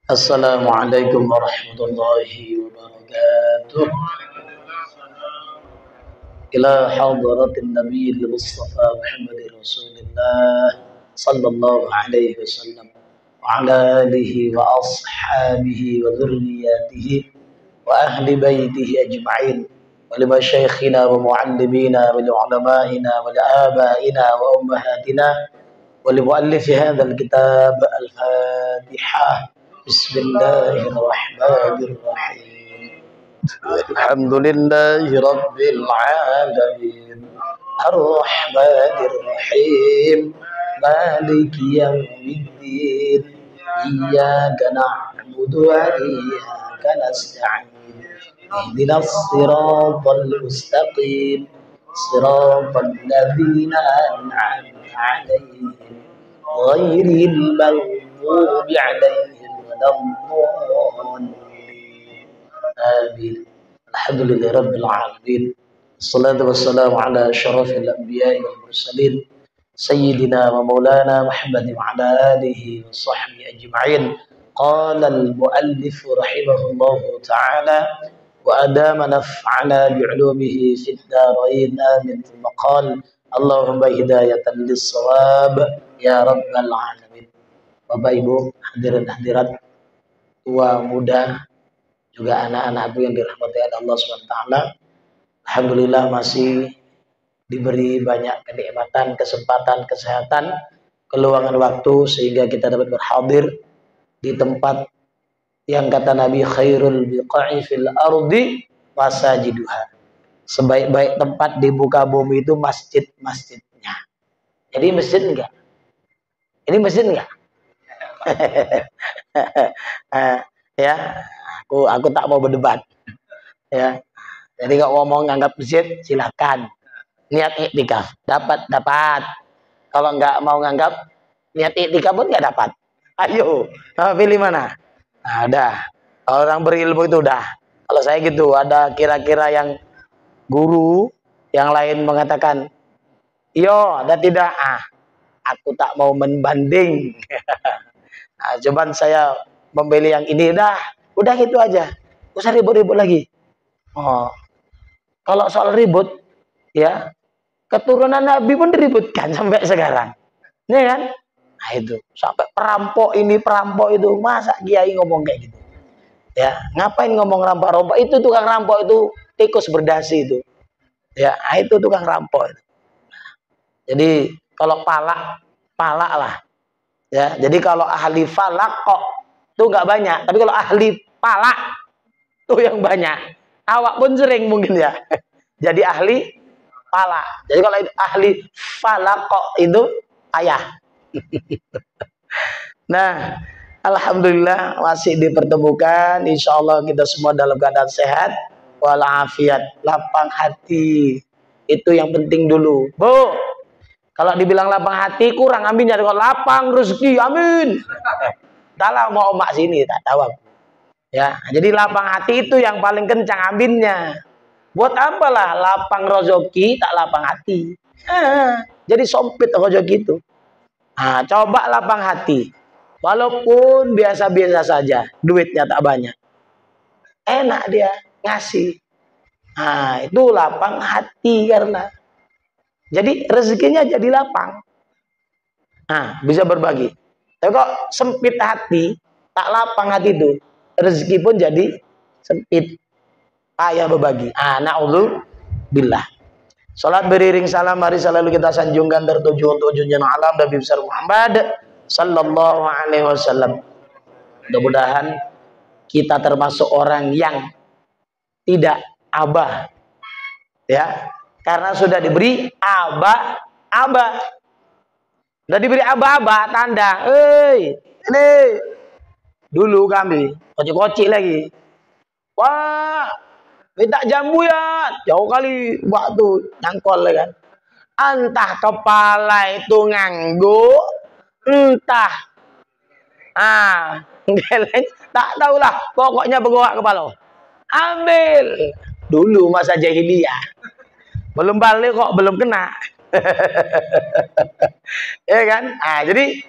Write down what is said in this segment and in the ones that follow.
السلام عليكم ورحمة الله وبركاته. إلى حضرة النبي المصطفى محمد رسول الله صلى الله عليه وسلم وعلى آله وأصحابه وذرياته وأهل بيته أجمعين ولمشايخنا ومعلمينا ولعلمائنا ولآبائنا وأمهاتنا ولمؤلف هذا الكتاب الفاتحة. بسم الله الرحمن الرحيم. الحمد لله رب العالمين الرحمن الرحيم مالك يوم الدين إياك نعبد وإياك نستعين اهدنا الصراط المستقيم صراط الذين أنعمت عليهم غير المغضوب عليهم ولا الضالين آمين. الحمد لله رب العالمين الصلاة والسلام على أشرف الأنبياء والمرسلين سيدنا ومولانا محمد وعلى آله وصحبه أجمعين. قال المؤلف رحمه الله تعالى وأدام نفعنا بعلومه في الدارين آمين. ثم قال اللهم هداية للصواب ya rabbal alamin. Bapak Ibu hadirin hadirat, tua muda juga anak-anakku yang dirahmati oleh Allah SWT. Alhamdulillah masih diberi banyak kenikmatan, kesempatan, kesehatan, keluangan waktu sehingga kita dapat berhadir di tempat yang kata Nabi khairul biqa'i fil ardi masajiduha. Sebaik-baik tempat di muka bumi itu masjid-masjidnya. Jadi masjid enggak? Ini masjid enggak? Ya, aku tak mau berdebat. Ya, jadi kalau mau nganggap masjid silakan. Niat iktikaf dapat. Kalau nggak mau nganggap niat iktikaf pun nggak dapat. Ayo, pilih mana? Nah, udah. Kalau orang berilmu itu udah. Kalau saya gitu, ada kira-kira yang guru, yang lain mengatakan, yo, ada tidak? Aku tak mau membanding. Nah, cuman saya memilih yang ini udah gitu aja. Usah ribut-ribut lagi. Oh, kalau soal ribut, ya keturunan Nabi pun diributkan sampai sekarang, ya kan? Nah itu sampai perampok ini perampok itu, masa kiai ngomong kayak gitu? Ya ngapain ngomong rampok-rampok? Itu tukang rampok itu tikus berdasi itu. Ya itu tukang rampok itu. Jadi kalau palak lah. Ya, jadi kalau ahli falak kok tuh nggak banyak, tapi kalau ahli palak tuh yang banyak. Awak pun sering mungkin ya. Jadi ahli palak. Jadi kalau ahli falak kok itu ayah. Nah, alhamdulillah masih dipertemukan. Insya Allah kita semua dalam keadaan sehat walafiat, lapang hati. Itu yang penting dulu, Bu. Kalau dibilang lapang hati kurang, amin. Jadi kalau lapang rezeki, amin. Dalam mau emak sini tak tahu. Ya, jadi lapang hati itu yang paling kencang aminnya. Buat apalah lapang rezeki tak lapang hati. Jadi sempit rezeki itu. Nah, coba lapang hati. Walaupun biasa-biasa saja, duitnya tak banyak. Enak dia ngasih. Nah, itu lapang hati karena jadi rezekinya jadi lapang. Nah, bisa berbagi. Tapi kok sempit hati, tak lapang hati itu, rezeki pun jadi sempit. Payah berbagi. Na'udzubillah. Salat beriring salam, mari selalu kita sanjungkan tertuju untuk junjungan alam Nabi besar Muhammad sallallahu alaihi wasallam. Mudah-mudahan kita termasuk orang yang tidak abah. Ya. Karena sudah diberi aba. Sudah diberi aba tanda. Ini dulu kami koci-koci lagi. Wah, minta jambu ya. Jauh kali waktu nyangkol kan. Entah kepala itu nganggu, entah tak tahulah. Pokoknya bengok kepala. Ambil. Dulu masa jahiliyah. Belum balik kok belum kena. Ya kan? Nah, jadi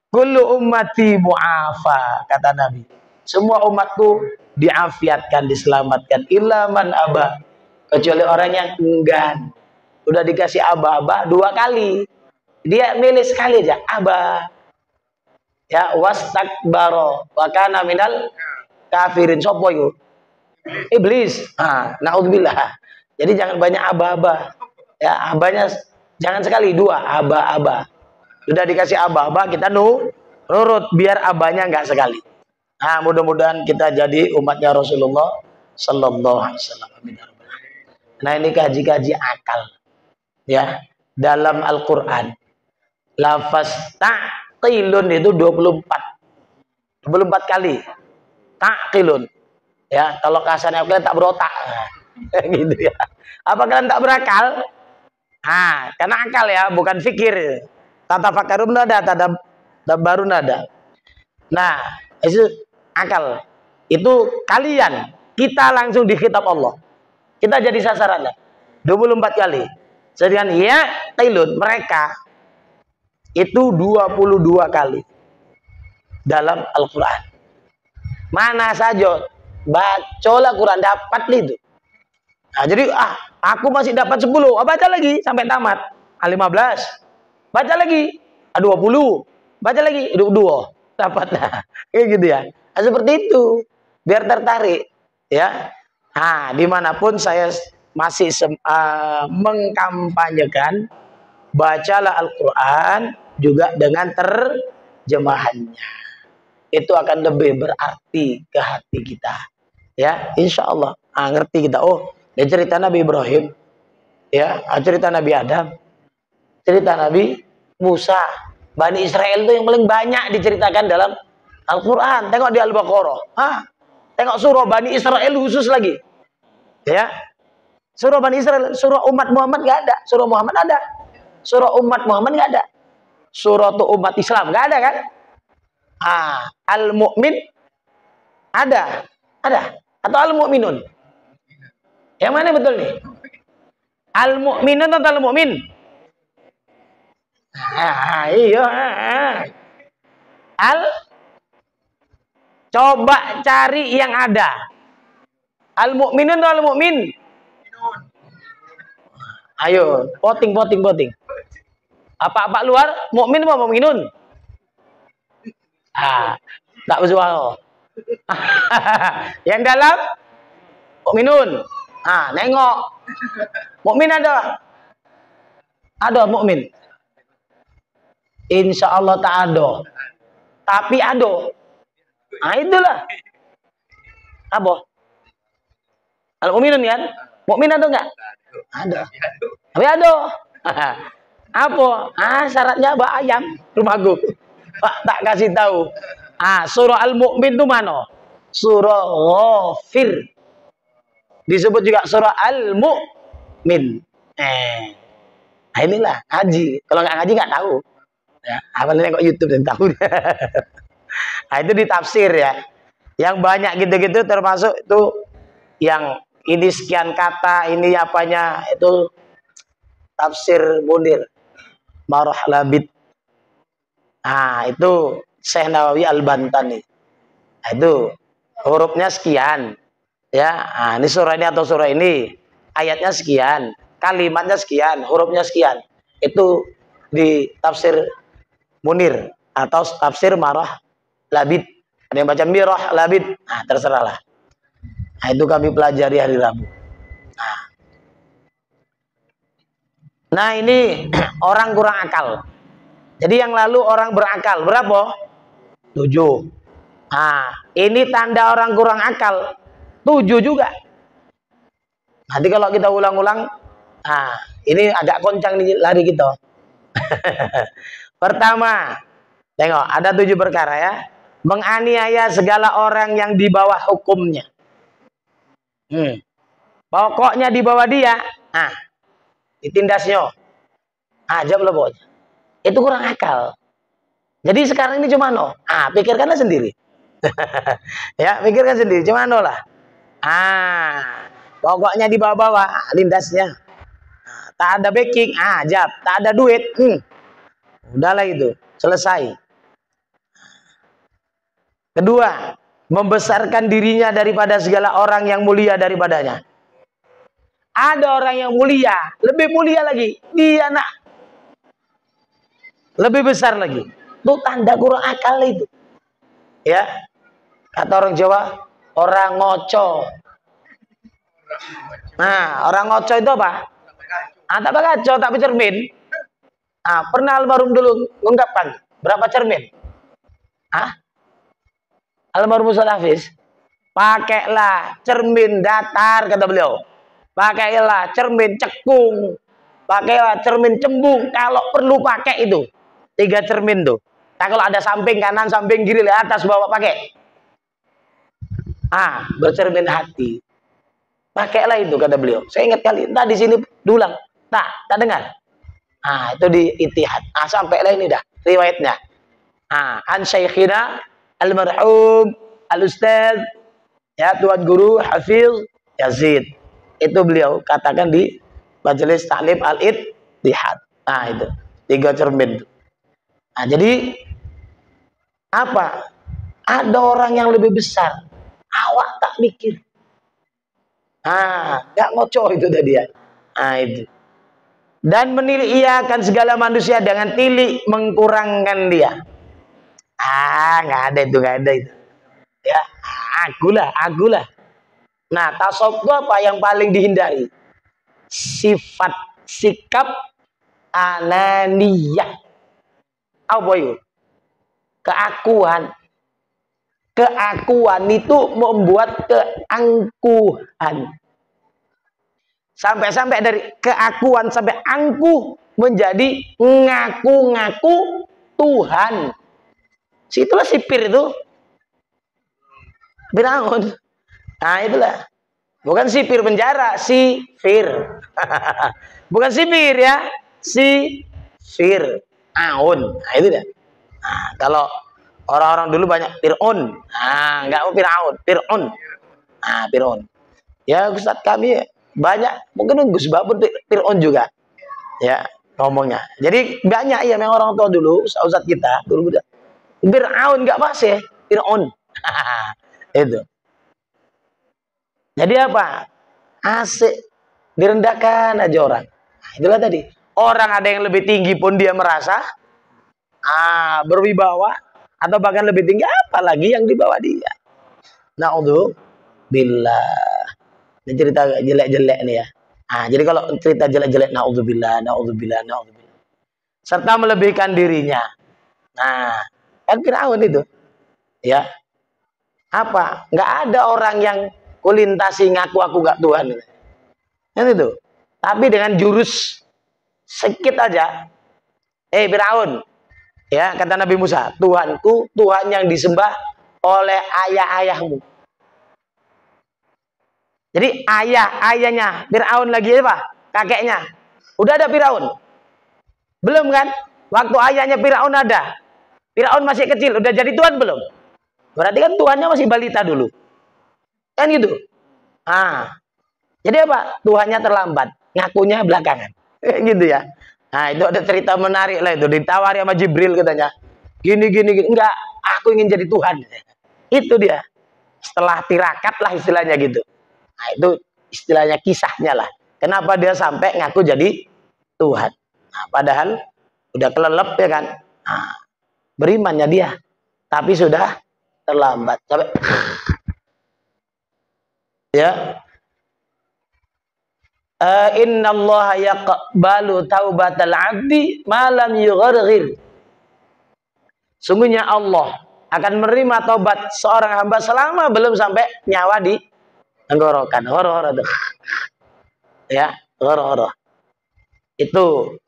Kullu ummati mu'afa, kata Nabi. Semua umatku diafiatkan, diselamatkan. Illa man aba, kecuali orang yang enggan. Udah dikasih aba-aba 2 kali. Dia milih sekali aja, aba. Ya, wastakbaro wa kana minal kafirin. Sopo yo? Iblis. Naudzubillah. Jadi jangan banyak aba-aba. Ya, abanya jangan sekali, 2 aba-aba. Sudah dikasih aba-aba, kita nurut biar abanya nggak sekali. Mudah-mudahan kita jadi umatnya Rasulullah Sallallahu Alaihi Wasallam. Nah, ini kaji-kaji akal, ya, dalam Al-Quran. Lafaz ta'qilun itu 24 kali. Ta'qilun, ya, kalau kasarnya kalian tak berotak, gitu ya. Apa kalian tak berakal? Karena akal ya, bukan fikir. Tata fakarum nada, tata baru nada. Nah, itu akal. Itu kalian, kita langsung dikhitab Allah. Kita jadi sasarannya 24 kali. Sedangkan ya tailun, mereka itu 22 kali dalam Al-Quran. Mana saja bacalah Quran, dapat itu. Nah, jadi aku masih dapat 10, baca lagi sampai tamat. 15, baca lagi. 20, baca lagi. 2, dapat. Kayak gitu ya. Seperti itu, biar tertarik, ya. Dimanapun saya masih mengkampanyekan, bacalah Al-Quran juga dengan terjemahannya. Itu akan lebih berarti ke hati kita, ya, insya Allah. Ngerti kita. Ya, cerita Nabi Ibrahim, ya, cerita Nabi Adam, cerita Nabi Musa, Bani Israel itu yang paling banyak diceritakan dalam Al-Quran. Tengok di Al-Baqarah, tengok surah Bani Israel khusus lagi, ya. Surah Bani Israel, surah umat Muhammad nggak ada. Surah Muhammad ada, surah umat Muhammad nggak ada. Surah tuh umat Islam nggak ada kan? Al-Mu'min ada atau Al-Mu'minun? Yang mana betul nih? Al-Mu'minun atau Al-Mu'min? Iya. Coba cari yang ada. Al-Mu'minun atau Al-Mu'min? Ayo, voting. Apa luar? Mu'min atau Mu'minun? Tak bersuara. Yang dalam Mu'minun. Nengok. Mukmin ada mukmin. Insya Allah tak ada. Tapi ada. Itulah. Apa? Al-Mu'minun kan? Mukmin ada enggak? Ada. Tapi ada. Apa? Syaratnya ayam rumahku. Tak kasih tahu. Surah Al-Mu'min itu mana? Surah Ghafir. Disebut juga surah Al-Mu'min. Inilah ngaji. Kalau nggak ngaji nggak tahu. Ya, apalagi kok YouTube dan tahu. Itu ditafsir ya. Yang banyak gitu-gitu termasuk itu yang ini sekian kata, ini apanya, itu tafsir Munir Marah Labid. Itu Syekh Nawawi Al-Bantani. Itu hurufnya sekian. Ya, ini surah ini atau surah ini ayatnya sekian, kalimatnya sekian, hurufnya sekian. Itu di tafsir Munir atau tafsir Marah Labid. Ada yang baca Mirah Labid, terserahlah. Itu kami pelajari hari Rabu. Nah, ini orang kurang akal. Jadi yang lalu orang berakal berapa? 7. Ini tanda orang kurang akal. 7 juga. Nanti kalau kita ulang-ulang, ini agak koncang nih lari kita. Pertama, tengok ada 7 perkara ya. Menganiaya segala orang yang di bawah hukumnya. Pokoknya di bawah dia, ditindasnya. Jawab pokoknya. Itu kurang akal. Jadi sekarang ini cuma pikirkanlah sendiri. Ya, pikirkan sendiri, cuma lah. Pokoknya di bawah-bawah lindasnya. Tak ada backing, jab, tak ada duit. Udahlah itu, selesai. Kedua, membesarkan dirinya daripada segala orang yang mulia daripadanya. Ada orang yang mulia, lebih mulia lagi, dia nak lebih besar lagi. Itu tanda kurang akal itu. Ya, kata orang Jawa, orang ngoco. Nah, orang ngoco itu apa? Tak bagaco, tak bercermin. Pernah almarhum dulu mengungkapkan berapa cermin? Almarhum Ustaz Hafiz, pakailah cermin datar, kata beliau. Pakailah cermin cekung, pakailah cermin cembung. Kalau perlu pakai itu 3 cermin tuh. Nah, kalau ada samping kanan, samping kiri, atas, bawah pakai. Bercermin hati. Pakailah itu, kata beliau. Saya ingat kali, entah di sini diulang. Tak dengar. Itu di Ittihad. Sampailah ini dah riwayatnya. An Syekhina almarhum al-Ustaz, ya, Tuan Guru Hafiz Yazid. Itu beliau katakan di majelis taklim al-Ittihad. Itu 3 cermin. Jadi apa? Ada orang yang lebih besar. Awak tak mikir. Gak ngoco itu tadi ya. Itu. Dan menilai ia akan segala manusia dengan tilik mengkurangkan dia. Nggak ada itu. Ya, akulah. Nah, tasawuf itu apa yang paling dihindari? Sifat sikap ananiyah. Apa itu? Keakuan. Keakuan itu membuat keangkuhan. Sampai-sampai dari keakuan sampai angkuh menjadi ngaku-ngaku Tuhan. Situlah sipir itu. Firaun. Itulah. Bukan sipir penjara, sipir. Bukan sipir ya, sipir. Aun. Itu dah. Kalau orang-orang dulu banyak Fir'un. Enggak mau Fir'aun, Fir'un. Fir'un. Ya, Ustaz kami banyak, mungkin Gus Babur Fir'un juga. Ya, ngomongnya. Jadi banyak ya memang orang tua dulu, Ustaz kita dulu udah Fir'aun enggak pas ya, Fir'un. Itu. Jadi apa? Asik direndahkan aja orang. Itulah tadi. Orang ada yang lebih tinggi pun dia merasa berwibawa, atau bahkan lebih tinggi, apalagi yang di bawah dia. Na'udzubillah. Ini cerita jelek-jelek nih ya. Jadi kalau cerita jelek-jelek, na'udzubillah. Serta melebihkan dirinya. Kan Firaun itu. Ya. Apa? Nggak ada orang yang kulintasi ngaku aku gak Tuhan. Kan itu. Tapi dengan jurus sedikit aja. Firaun. Ya, kata Nabi Musa, Tuhanku, Tuhan yang disembah oleh ayah-ayahmu. Jadi ayahnya Firaun lagi apa? Kakeknya. Udah ada Firaun? Belum kan? Waktu ayahnya Firaun ada. Firaun masih kecil, udah jadi Tuhan belum? Berarti kan Tuhannya masih balita dulu. Kan gitu. Jadi apa? Tuhannya terlambat, ngakunya belakangan. Gitu ya. Itu ada cerita menarik lah itu. Ditawari sama Jibril katanya. Gini. Enggak, aku ingin jadi Tuhan. Itu dia. Setelah tirakat lah istilahnya gitu. Itu istilahnya kisahnya lah. Kenapa dia sampai ngaku jadi Tuhan. Padahal udah kelelep ya kan. Berimannya dia. Tapi sudah terlambat. Sampai ya. Innallaha yaqbalu taubatal 'abdi ma lam yugharghir. Sungguhnya Allah akan menerima taubat seorang hamba selama belum sampai nyawa di tenggorokan. Horo-horo tuh. Ya, horo-horo. Itu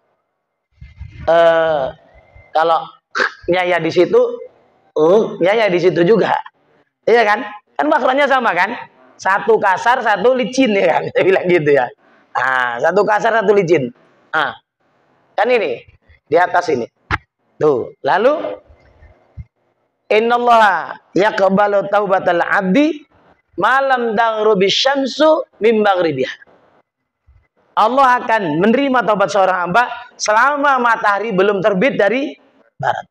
kalau nyaya di situ, nyaya di situ juga. Iya kan? Kan makronya sama kan? Satu kasar, satu licin ya kan? Saya bilang gitu ya. Satu kasar, satu licin. Kan ini di atas ini. Tuh, lalu innallaha yaqbalu taubatal 'abdi malam daghrubi syamsu min maghribiha. Allah akan menerima taubat seorang hamba selama matahari belum terbit dari barat.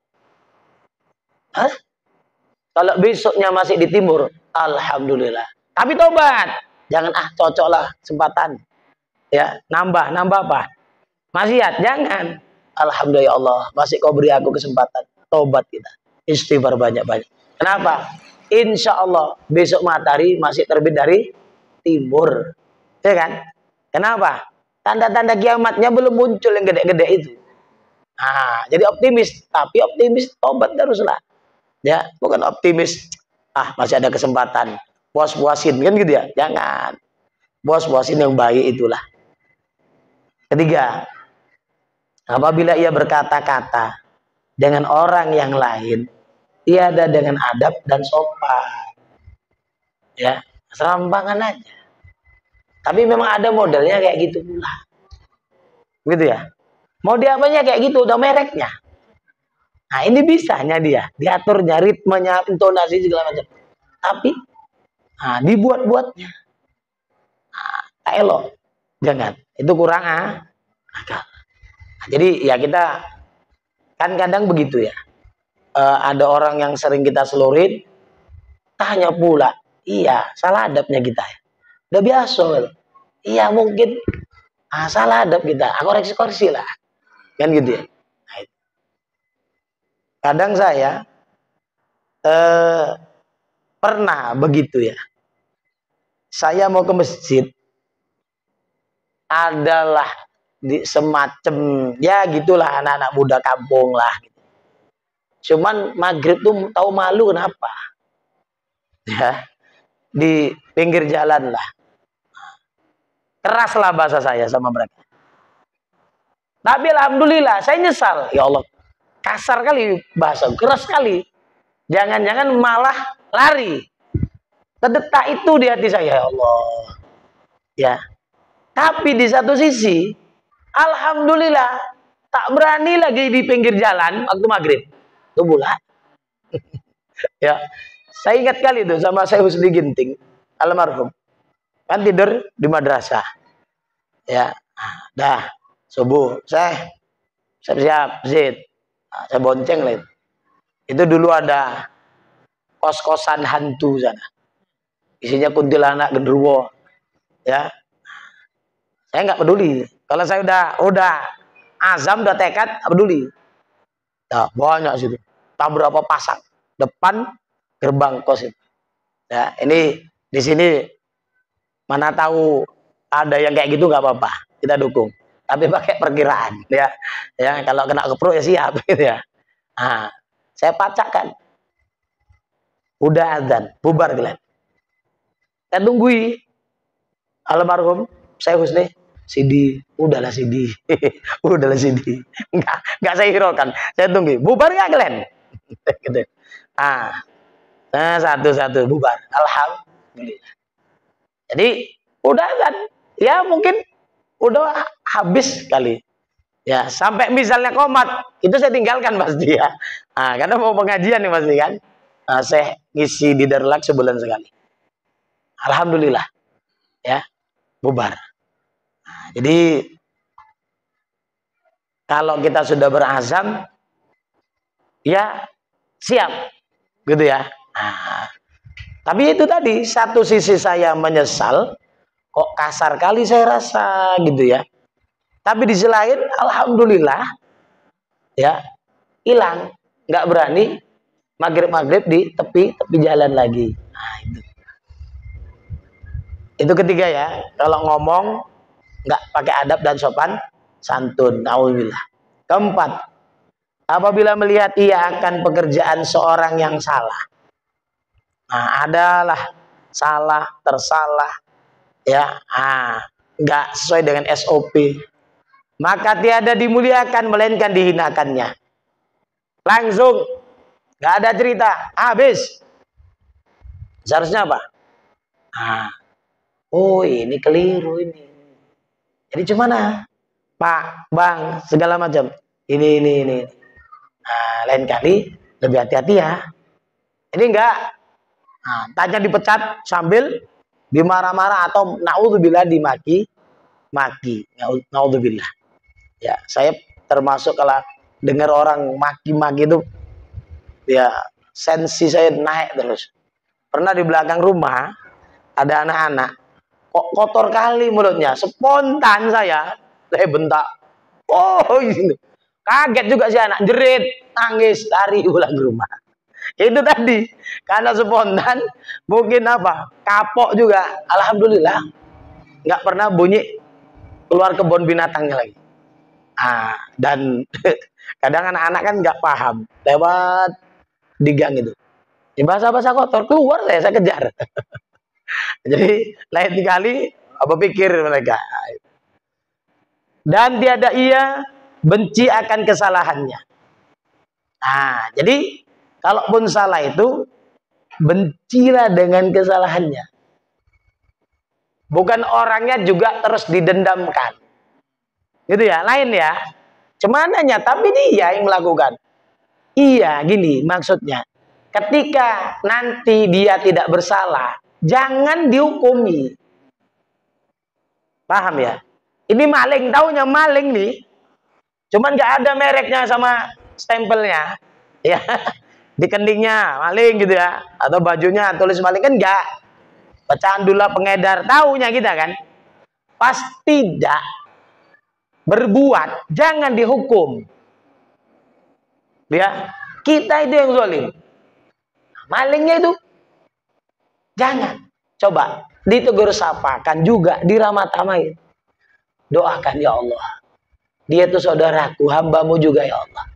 Kalau besoknya masih di timur, alhamdulillah. Tapi tobat. Jangan cocok lah kesempatan. Ya, nambah apa? Maksiat, jangan. Alhamdulillah ya Allah, masih kau beri aku kesempatan. Tobat kita. Istighfar banyak-banyak. Kenapa? Insya Allah besok matahari masih terbit dari timur. Ya kan? Kenapa? Tanda-tanda kiamatnya belum muncul yang gede-gede itu. Nah, jadi optimis, tapi optimis tobat teruslah. Ya, bukan optimis. Masih ada kesempatan. Puas-puasin kan gitu ya? Jangan. Puas-puasin yang baik itulah. Ketiga, apabila ia berkata-kata dengan orang yang lain, tiada dengan adab dan sopan. Ya, serampangan aja. Tapi memang ada modelnya kayak gitu pula. Gitu ya. Mau diapanya kayak gitu, udah mereknya. Nah, ini bisanya dia, diaturnya, ritmenya, intonasi segala macam. Tapi dibuat-buatnya. Tak elok. Jangan. Itu kurang akal. Jadi ya kita kan kadang begitu ya. Ada orang yang sering kita selurit, tanya pula, iya, salah adabnya kita ya. Udah biasa. Iya, mungkin salah adab kita. Koreksi-koreksi lah. Kan gitu ya. Nah, kadang saya pernah begitu ya. Saya mau ke masjid, adalah di semacam ya gitulah anak-anak muda kampung lah. Cuman maghrib tuh tahu malu kenapa? Ya, di pinggir jalan lah. Keraslah bahasa saya sama mereka. Tapi alhamdulillah saya nyesal. Ya Allah, kasar kali bahasa, keras kali. Jangan-jangan malah lari. Terdetak itu di hati saya, ya Allah. Ya. Tapi di satu sisi, alhamdulillah tak berani lagi di pinggir jalan waktu maghrib. Itu bulan. Ya. Saya ingat kali itu sama saya Husni Ginting, almarhum. Kan tidur di madrasah. Ya. Dah. Subuh, saya siap-siap, zid. Saya bonceng lah itu. Itu dulu ada kos-kosan hantu sana. Isinya kuntilanak genderuwo. Ya. Saya nggak peduli. Kalau saya udah azam, udah tekad, nggak peduli. Nah, banyak situ. Tak berapa pasang depan gerbang kos itu. Ya, ini di sini mana tahu ada yang kayak gitu nggak apa-apa, kita dukung. Tapi pakai perkiraan, ya. Ya, kalau kena keprok ya siap, gitu ya. Nah, saya pacakkan. Udah azan, bubar kalian. Saya tungguin almarhum saya Husni. Sidi, udahlah Sidi. Udahlah Sidi. Enggak saya hiraukan. Saya tunggu. Bubar enggak kalian? Gitu. Nah, satu-satu bubar. Alhamdulillah. Jadi, udah kan. Ya, mungkin udah habis kali. Ya, sampai misalnya komat, itu saya tinggalkan pasti ya. Karena mau pengajian nih pasti kan. Saya ngisi di Darul Haq sebulan sekali. Alhamdulillah. Ya, bubar. Jadi kalau kita sudah berazam, ya siap, gitu ya. Tapi itu tadi satu sisi saya menyesal, kok kasar kali saya rasa, gitu ya. Tapi di sisi lain, alhamdulillah, ya hilang, nggak berani maghrib di tepi jalan lagi. Itu ketiga ya. Kalau ngomong nggak pakai adab dan sopan santun. Alhamdulillah. Keempat, apabila melihat ia akan pekerjaan seorang yang salah. Adalah salah, tersalah, ya, nggak sesuai dengan SOP. Maka tiada dimuliakan melainkan dihinakannya. Langsung, nggak ada cerita, habis. Seharusnya apa? Oh ini keliru ini. Jadi gimana? Pak, Bang, segala macam. Ini. Lain kali lebih hati-hati ya. Ini enggak. Tanya dipecat sambil dimarah-marah atau naudzubillah dimaki. Naudzubillah. Ya, saya termasuk kalau dengar orang maki-maki itu ya sensi saya naik terus. Pernah di belakang rumah ada anak-anak, kok kotor kali mulutnya. Spontan saya bentak. Oh, ini. Kaget juga si anak, jerit, nangis, lari pulang ke rumah. Itu tadi, karena spontan, mungkin apa, kapok juga. Alhamdulillah, nggak pernah bunyi keluar kebun binatangnya lagi. Dan kadang anak-anak kan nggak paham, lewat di gang itu. Di bahasa-bahasa kotor, keluar saya kejar. Jadi, lain kali, apa pikir mereka. Dan tiada ia benci akan kesalahannya. Jadi kalaupun salah itu bencilah dengan kesalahannya. Bukan orangnya juga terus didendamkan. Gitu ya, lain ya. Cumananya tapi dia yang melakukan. Iya, gini maksudnya. Ketika nanti dia tidak bersalah, jangan dihukumi. Paham ya? Ini maling, taunya maling nih. Cuman nggak ada mereknya sama stempelnya. Ya, di kendingnya maling gitu ya. Atau bajunya tulis maling, kan enggak. Pecandula pengedar, taunya kita kan. Pas tidak berbuat, jangan dihukum. Ya, kita itu yang zalim. Malingnya itu jangan. Coba ditegur sapakan juga, diramat-ramain. Doakan, ya Allah, dia itu saudaraku, hambamu juga ya Allah.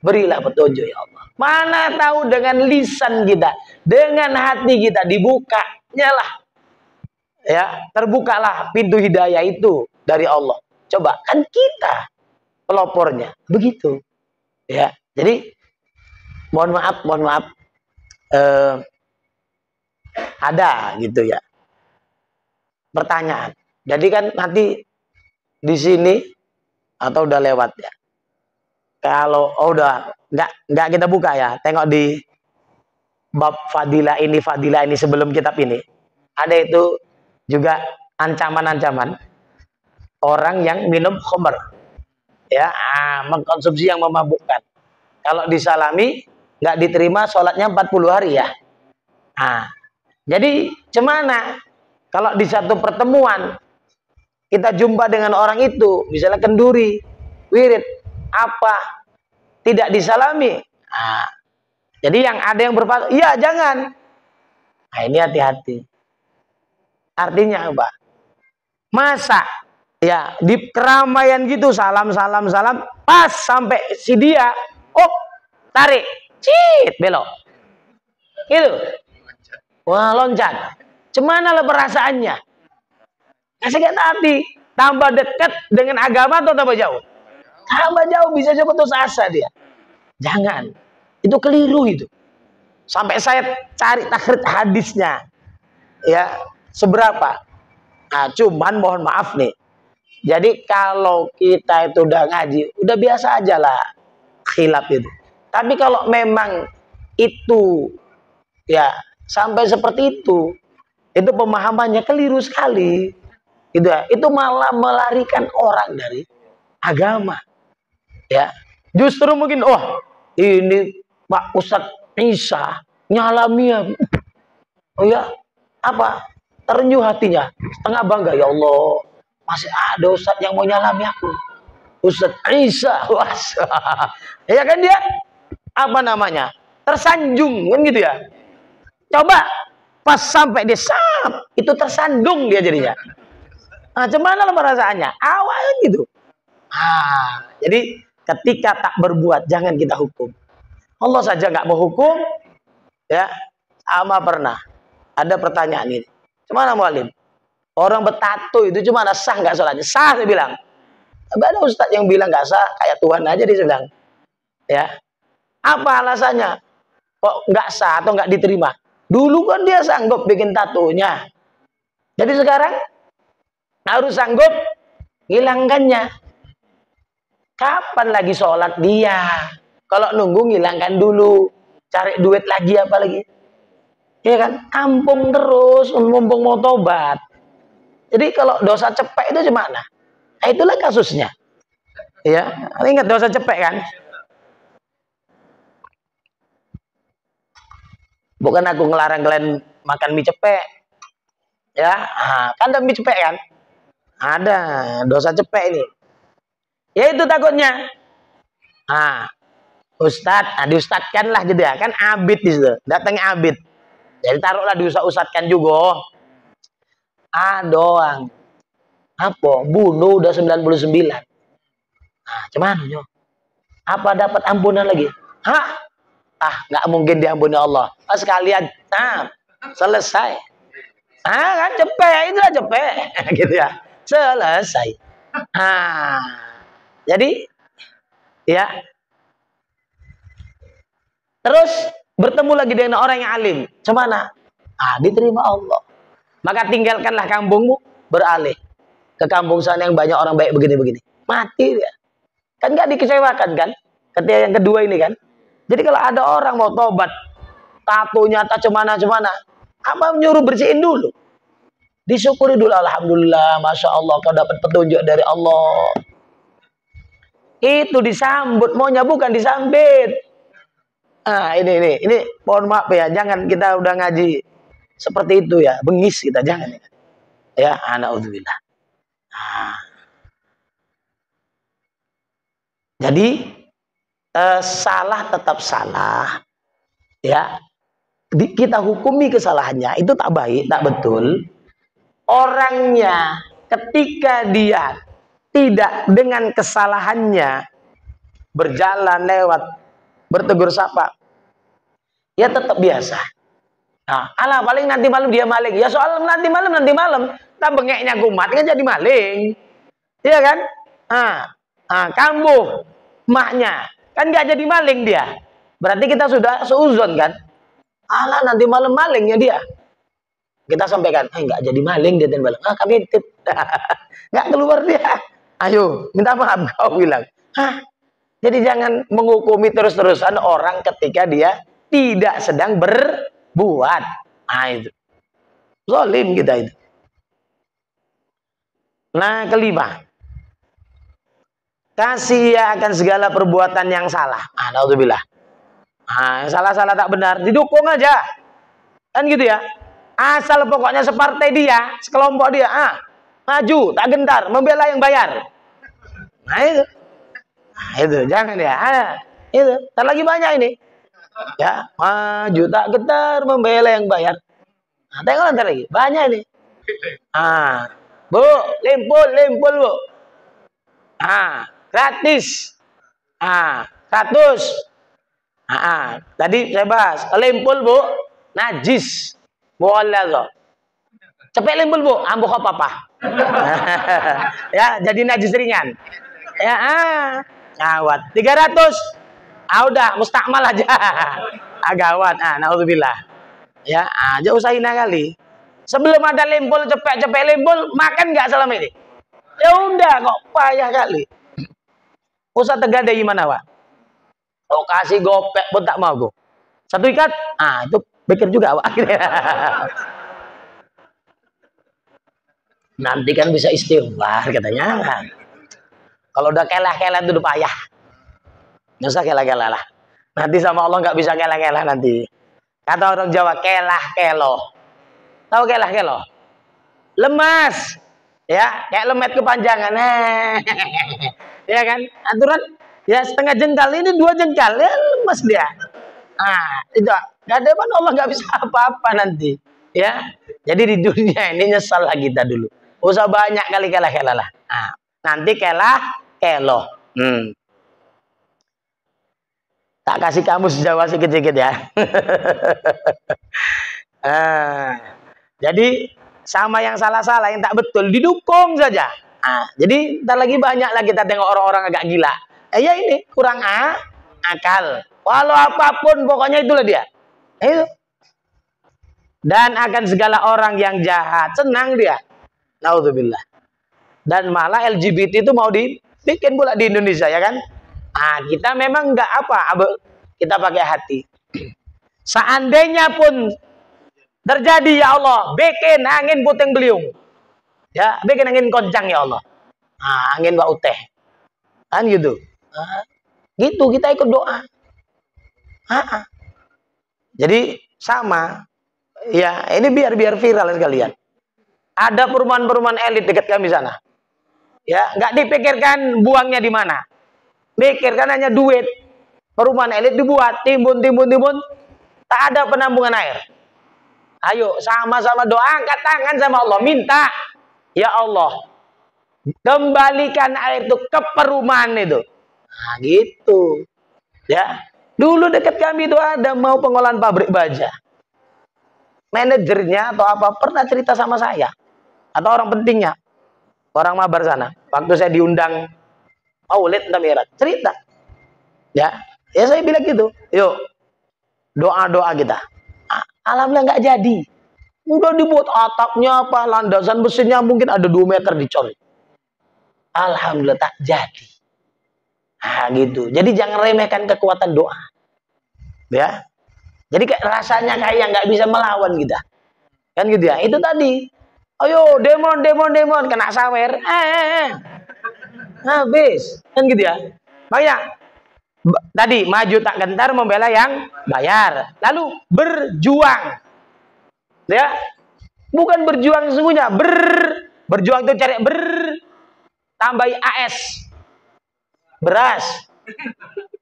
Berilah petunjuk ya Allah. Mana tahu dengan lisan kita, dengan hati kita dibukanya lah. Ya, terbukalah pintu hidayah itu dari Allah. Coba, kan kita pelopornya. Begitu. Ya, jadi mohon maaf ada gitu ya pertanyaan. Jadi kan nanti di sini atau udah lewat ya. Kalau udah nggak kita buka ya. Tengok di bab fadilah ini sebelum kitab ini. Ada itu juga ancaman-ancaman orang yang minum khamr. Ya, mengkonsumsi yang memabukkan. Kalau disalami nggak diterima sholatnya 40 hari ya. Jadi cemana kalau di satu pertemuan kita jumpa dengan orang itu, misalnya kenduri, wirid, apa tidak disalami. Jadi yang ada yang berpatok, iya jangan. Ini hati-hati. Artinya apa? Masa ya di keramaian gitu salam, pas sampai si dia, tarik, belok. Gitu. Wah, loncat. Cemana lah perasaannya? Sakit hati, tambah dekat dengan agama atau tambah jauh? Tambah jauh, bisa putus asa dia. Jangan, itu keliru itu. Sampai saya cari takhrid hadisnya, ya seberapa. Cuman mohon maaf nih. Jadi kalau kita itu udah ngaji, udah biasa aja lah khilaf itu. Tapi kalau memang itu ya sampai seperti itu pemahamannya keliru sekali. Itu malah melarikan orang dari agama. Ya, justru mungkin ini Pak Ustadz Isa nyalami ya apa terenyuh hatinya, setengah bangga, ya Allah masih ada Ustadz yang mau nyalami aku, Ustadz Isa. Ya kan dia apa namanya tersanjung kan gitu ya. Coba pas sampai dia itu tersandung dia jadinya. Cuman lah perasaannya awalnya gitu. Jadi ketika tak berbuat jangan kita hukum. Allah saja nggak mau hukum. Ya, sama pernah ada pertanyaan ini. Cuma mualim, orang bertato itu cuma sah nggak sholatnya? Sah, saya bilang. Tapi ada ustadz yang bilang nggak sah, kayak Tuhan aja dia bilang. Ya, apa alasannya? Kok nggak sah atau nggak diterima? Dulu kan dia sanggup bikin tatonya. Jadi sekarang harus sanggup hilangkannya. Kapan lagi sholat dia? Kalau nunggu hilangkan dulu, cari duit lagi apa lagi? Ya kan, kampung terus, mumpung mau tobat. Jadi kalau dosa cepek itu gimana? Itulah kasusnya. Ya, ingat dosa cepek kan? Bukan aku ngelarang kalian makan mie cepek. Ya, kan ada mie cepek kan? Ada dosa cepek ini. Ya itu takutnya. Ustadz, diustadkan lah gitu ya. Kan abid di situ. Datangnya abid. Jadi taruhlah diusat-usatkan juga. Doang. Apa? Bunuh udah 99. Cuman apa dapat ampunan lagi? Nggak mungkin diampuni Allah. Sekalian, selesai. Kan cepet, itulah cepet, gitu ya. Selesai. Jadi, ya. Terus bertemu lagi dengan orang yang alim. Cemana? Diterima Allah. Maka tinggalkanlah kampungmu, beralih ke kampung sana yang banyak orang baik begini-begini. Mati dia. Kan nggak dikecewakan kan? Ketika yang kedua ini kan. Jadi kalau ada orang mau tobat, tatonya tak cemana-cemana, apa menyuruh bersihin dulu? Disyukuri dulu, alhamdulillah, masya Allah, kau dapat petunjuk dari Allah. Itu disambut, maunya bukan disambit. Ini, mohon maaf ya, jangan kita udah ngaji seperti itu ya, bengis kita, jangan ya, a'udzubillah. Jadi salah tetap salah, ya. Kita hukumi kesalahannya itu tak baik, tak betul. Orangnya ketika dia tidak dengan kesalahannya berjalan lewat bertegur sapa, ya tetap biasa. Alah paling nanti malam dia maling. Ya soal nanti malam, tak bengeknya kumat kan jadi maling, iya kan? Kambuh maknya kan nggak jadi maling dia. Berarti kita sudah seuzon kan? Alah nanti malam malingnya dia. Kita sampaikan, nggak jadi maling dia dan maling. Kami tip, nggak keluar dia. Ayo minta maaf kau bilang. Jadi jangan menghukumi terus-terusan orang ketika dia tidak sedang berbuat. Itu zalim kita itu. Nah, kelima, kasih akan segala perbuatan yang salah. Naudzubillah. Yang salah-salah tak benar didukung aja, kan gitu ya. Asal pokoknya separtai dia, sekelompok dia, maju tak gentar, membela yang bayar. Itu jangan ya. Itu ntar lagi banyak ini ya, maju tak gentar, membela yang bayar. Tengok ntar lagi banyak ini. Bu, limpul bu. Gratis. 100. Tadi saya bahas limpul bu, najis. Boleh loh. Cepet limpul bu, ambo apa? Ya, jadi najis ringan. Ya, gawat. 300. Udah mustakmal aja. Gawat. Naudzubillah. Ya, aja usahin kali. Sebelum ada limpul cepet limpul, makan nggak selama ini? Ya udah, kok payah kali. Usah tegadai gimana, Pak? Oh, kasih gopek pun tak mau, Bu. Satu ikat, itu pikir juga, Pak. Nanti kan bisa istighfar katanya. Kalau udah kelah-kelah itu udah payah. Nggak usah kelah-kelah lah. Nanti sama Allah nggak bisa kelah-kelah nanti. Kata orang Jawa, kelah-kelo. Tahu kelah-kelo? Lemas. Ya, kayak lemet kepanjangan. Ya kan? Aturan ya setengah jengkal, ini 2 jengkal. Ya lemas dia. Itu nggak ada apa, Allah nggak bisa apa-apa nanti. Ya. Jadi di dunia ini nyesal lah kita dulu. Usah banyak kali kelah-kelah lah. Nanti kelah-kelo. Tak kasih kamu Jawa sedikit ya. Jadi sama yang salah-salah, yang tak betul didukung saja. Jadi ntar lagi banyak lah kita tengok orang-orang agak gila. Ya ini kurang akal. Walau apapun pokoknya itulah dia. Itu. Dan akan segala orang yang jahat senang dia. Naudzubillah. Dan malah LGBT itu mau dibikin pula di Indonesia ya kan? Kita memang nggak apa, kita pakai hati. Seandainya pun terjadi ya Allah, bikin angin puting beliung, ya, bikin angin kencang ya Allah, angin bau teh, kan gitu, gitu kita ikut doa. Jadi Sama. Ya, ini biar viral sekalian. Ada perumahan-perumahan elit dekat kami sana. Ya, nggak dipikirkan buangnya di mana. Pikirkan hanya duit. Perumahan elit dibuat, timbun, tak ada penampungan air. Ayo sama-sama doa, angkat tangan sama Allah, minta, ya Allah, kembalikan air itu ke perumahan itu. Nah, gitu. Ya. Dulu dekat kami itu ada mau pengolahan pabrik baja. Manajernya atau apa pernah cerita sama saya, atau orang pentingnya, orang mabar sana. Waktu saya diundang Maulid Tamirat, cerita. Ya saya bilang gitu. Yuk, doa kita. Alhamdulillah nggak jadi. Udah dibuat atapnya apa, landasan mesinnya mungkin ada 2 meter dicor. Alhamdulillah tak jadi. Nah, gitu. Jadi jangan remehkan kekuatan doa. Ya. Jadi kayak rasanya kayak nggak bisa melawan kita. Kan gitu ya. Itu tadi. Ayo demon kena sawer. Habis. Kan gitu ya. Makanya tadi maju tak gentar membela yang bayar. Lalu berjuang. Ya. Bukan berjuang sesungguhnya. Berjuang itu cari tambahi AS. Beras.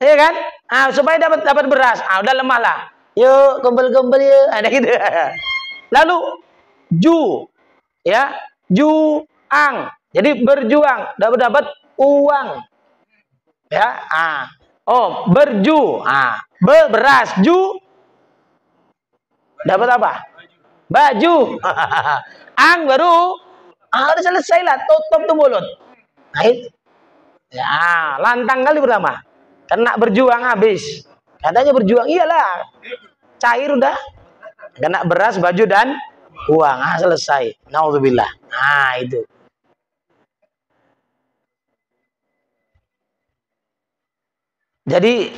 Iya kan? Supaya dapat beras. Udah lemah lah. Yuk, kumpul-kumpul yuk. Ada gitu. Lalu ya, juang. Jadi berjuang, dapat uang. Ya, berju. Beras, dapat apa? Baju. Ang baru udah selesai lah, tutup tuh mulut. Nah, itu. Ya, lantang kali pertama. Kena berjuang habis. Katanya berjuang, iyalah. Cair udah. Kena beras, baju dan uang. Selesai. Naudzubillah. Itu. Jadi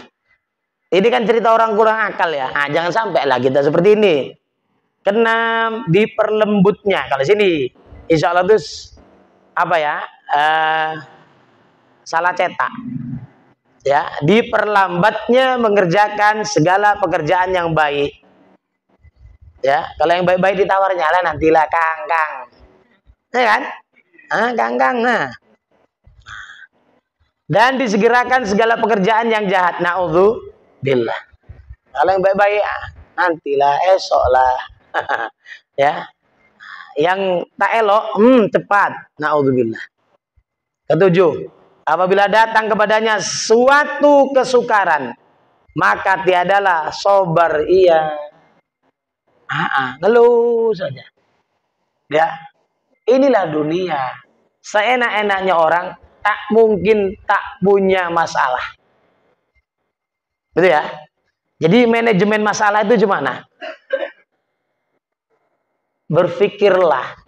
ini kan cerita orang kurang akal ya. Jangan sampai lah kita seperti ini. Keenam, diperlembutnya. Kalau sini, insya Allah terus apa ya? Salah cetak. Ya, diperlambatnya mengerjakan segala pekerjaan yang baik. Ya, kalau yang baik-baik ditawarnya lah nantilah Kang. Ya kan? Kang. Nah. Dan disegerakan segala pekerjaan yang jahat. Na'udzubillah. Kalau yang baik-baik nantilah, esok lah. Ya. Yang tak elok, cepat. Na'udzubillah. Ketujuh, apabila datang kepadanya suatu kesukaran, maka tiadalah sobar ia. Ngeluh saja. Ya. Inilah dunia. Seenak-enaknya orang tak mungkin tak punya masalah. Betul ya? Jadi manajemen masalah itu gimana? Berpikirlah.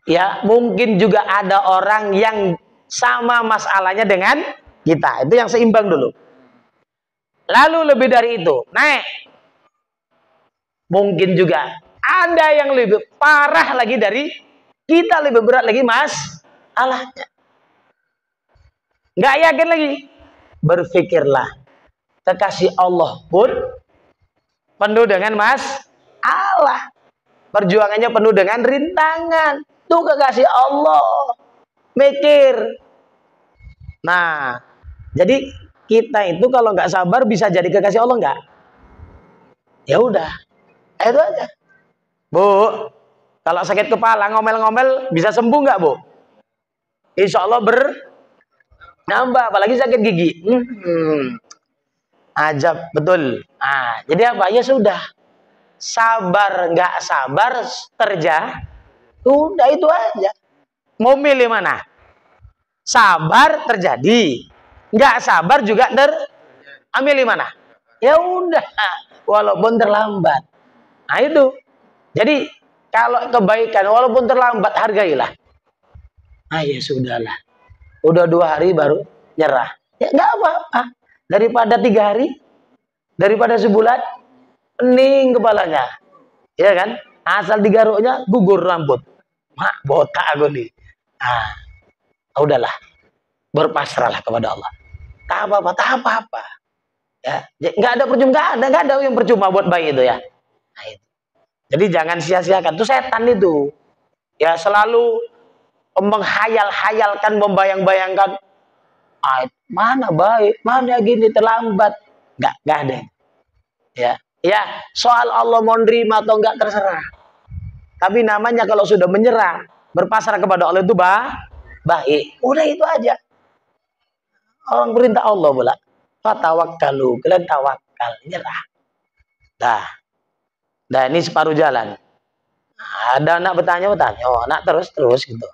Ya, mungkin juga ada orang yang sama masalahnya dengan kita. Itu yang seimbang dulu. Lalu lebih dari itu, naik. Mungkin juga ada yang lebih parah lagi dari kita, lebih berat lagi masalahnya. Nggak yakin lagi. Berpikirlah. Kekasih Allah pun penuh dengan masalah. Perjuangannya penuh dengan rintangan. Tuh kekasih Allah. Mikir. Nah, jadi kita itu kalau nggak sabar bisa jadi kekasih Allah nggak? Ya udah. Itu aja. Bu, kalau sakit kepala ngomel-ngomel bisa sembuh nggak, Bu? Insya Allah nambah, apalagi sakit gigi. Ajab, betul. Jadi apa? Ya sudah. Sabar, nggak sabar, udah itu aja. Mau milih mana? Sabar terjadi. Nggak sabar juga ambil mana? Ya udah. Walaupun terlambat. Nah itu. Jadi kalau kebaikan walaupun terlambat hargailah. Ya sudahlah. Udah 2 hari baru nyerah. Ya nggak apa-apa. Daripada 3 hari, daripada sebulan, pening kepalanya. Ya kan? Asal digaruknya gugur rambut. Botak aku nih. Udahlah. Berpasrahlah kepada Allah. Tak apa-apa. Ya, nggak ada percuma, nggak ada yang percuma buat bayi itu ya. Nah, itu. Jadi jangan sia-siakan. Itu setan itu. Ya selalu menghayal-hayalkan, membayang-bayangkan. Mana baik, mana gini terlambat. Nggak ada. Ya, soal Allah mau nerima atau enggak terserah. Tapi namanya kalau sudah menyerah, berpasrah kepada Allah itu baik. Udah itu aja. Orang perintah Allah pula. Fatawakkalu, kalian tawakal, nyerah. Dah ini separuh jalan. Ada anak bertanya, oh, anak terus gitu.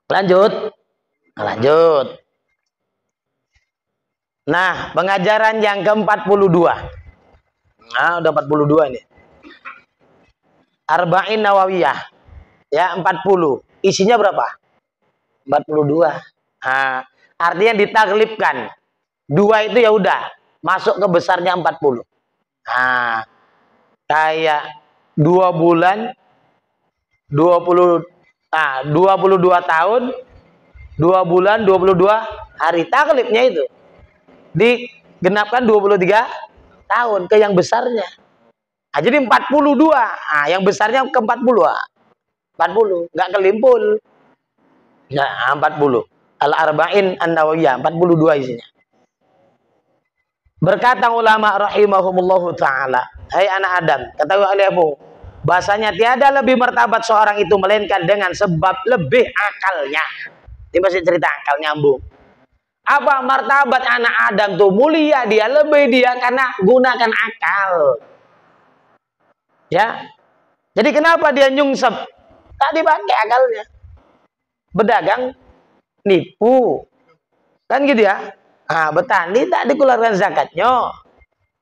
Lanjut. Nah, pengajaran yang ke-42. Nah, udah 42 ini. Arba'in Nawawiyah. Ya, 40. Isinya berapa? 42. Nah, artinya ditaglibkan. 2 itu ya udah masuk ke besarnya 40. Nah, kayak 2 bulan 22 tahun 2 bulan 22 hari, taglibnya itu digenapkan 23 tahun ke yang besarnya. Nah, jadi 42. Nah, yang besarnya ke 40. 40, nggak kelimpul. Nah, 40. Al-Arba'in An-Nawawiyah, 42 isinya. Berkata ulama rahimahumullahu ta'ala, hai anak Adam, ketahui olehmu, bahasanya tiada lebih martabat seorang itu melainkan dengan sebab lebih akalnya. Ini masih cerita akal nyambung. Apa martabat anak Adam tuh mulia, dia lebih dia karena gunakan akal. Ya. Jadi kenapa dia nyungsep? Tak dipakai akalnya. Berdagang nipu. Kan gitu ya. Nah, bertani tak dikeluarkan zakatnya.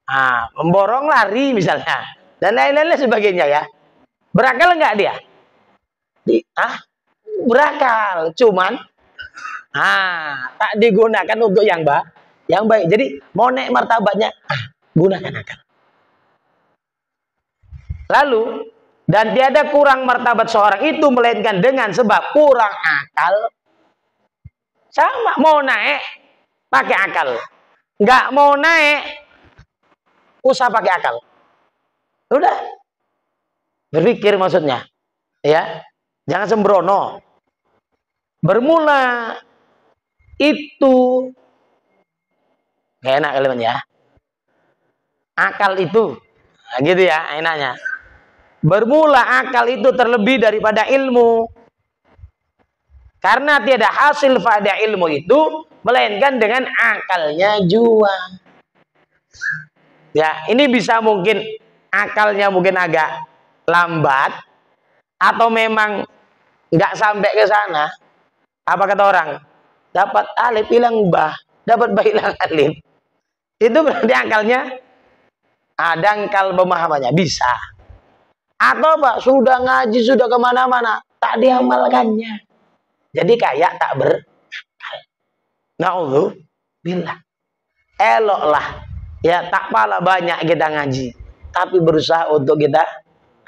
Nah, memborong lari misalnya. Dan lain-lain sebagainya ya. Berakal enggak dia? Berakal. Cuman tak digunakan untuk yang baik. Jadi mau naik martabatnya, gunakan akal. Lalu, dan tiada kurang martabat seorang itu melainkan dengan sebab kurang akal. Sama, mau naik pakai akal, nggak mau naik usah pakai akal. Udah berpikir maksudnya, ya jangan sembrono. Bermula itu gak enak kalian ya, akal itu nah, gitu ya enaknya. Bermula akal itu terlebih daripada ilmu, karena tiada hasil pada ilmu itu melainkan dengan akalnya jua. Ya, ini bisa mungkin akalnya mungkin agak lambat atau memang nggak sampai ke sana. Apa kata orang? Dapat alif hilang bah, dapat bah hilang alif. Itu berarti akalnya dangkal pemahamannya, bisa. Atau Pak sudah ngaji, sudah kemana-mana, tak diamalkannya. Jadi kayak tak berakal. Na'udzubillah. Eloklah. Ya tak pala banyak kita ngaji, tapi berusaha untuk kita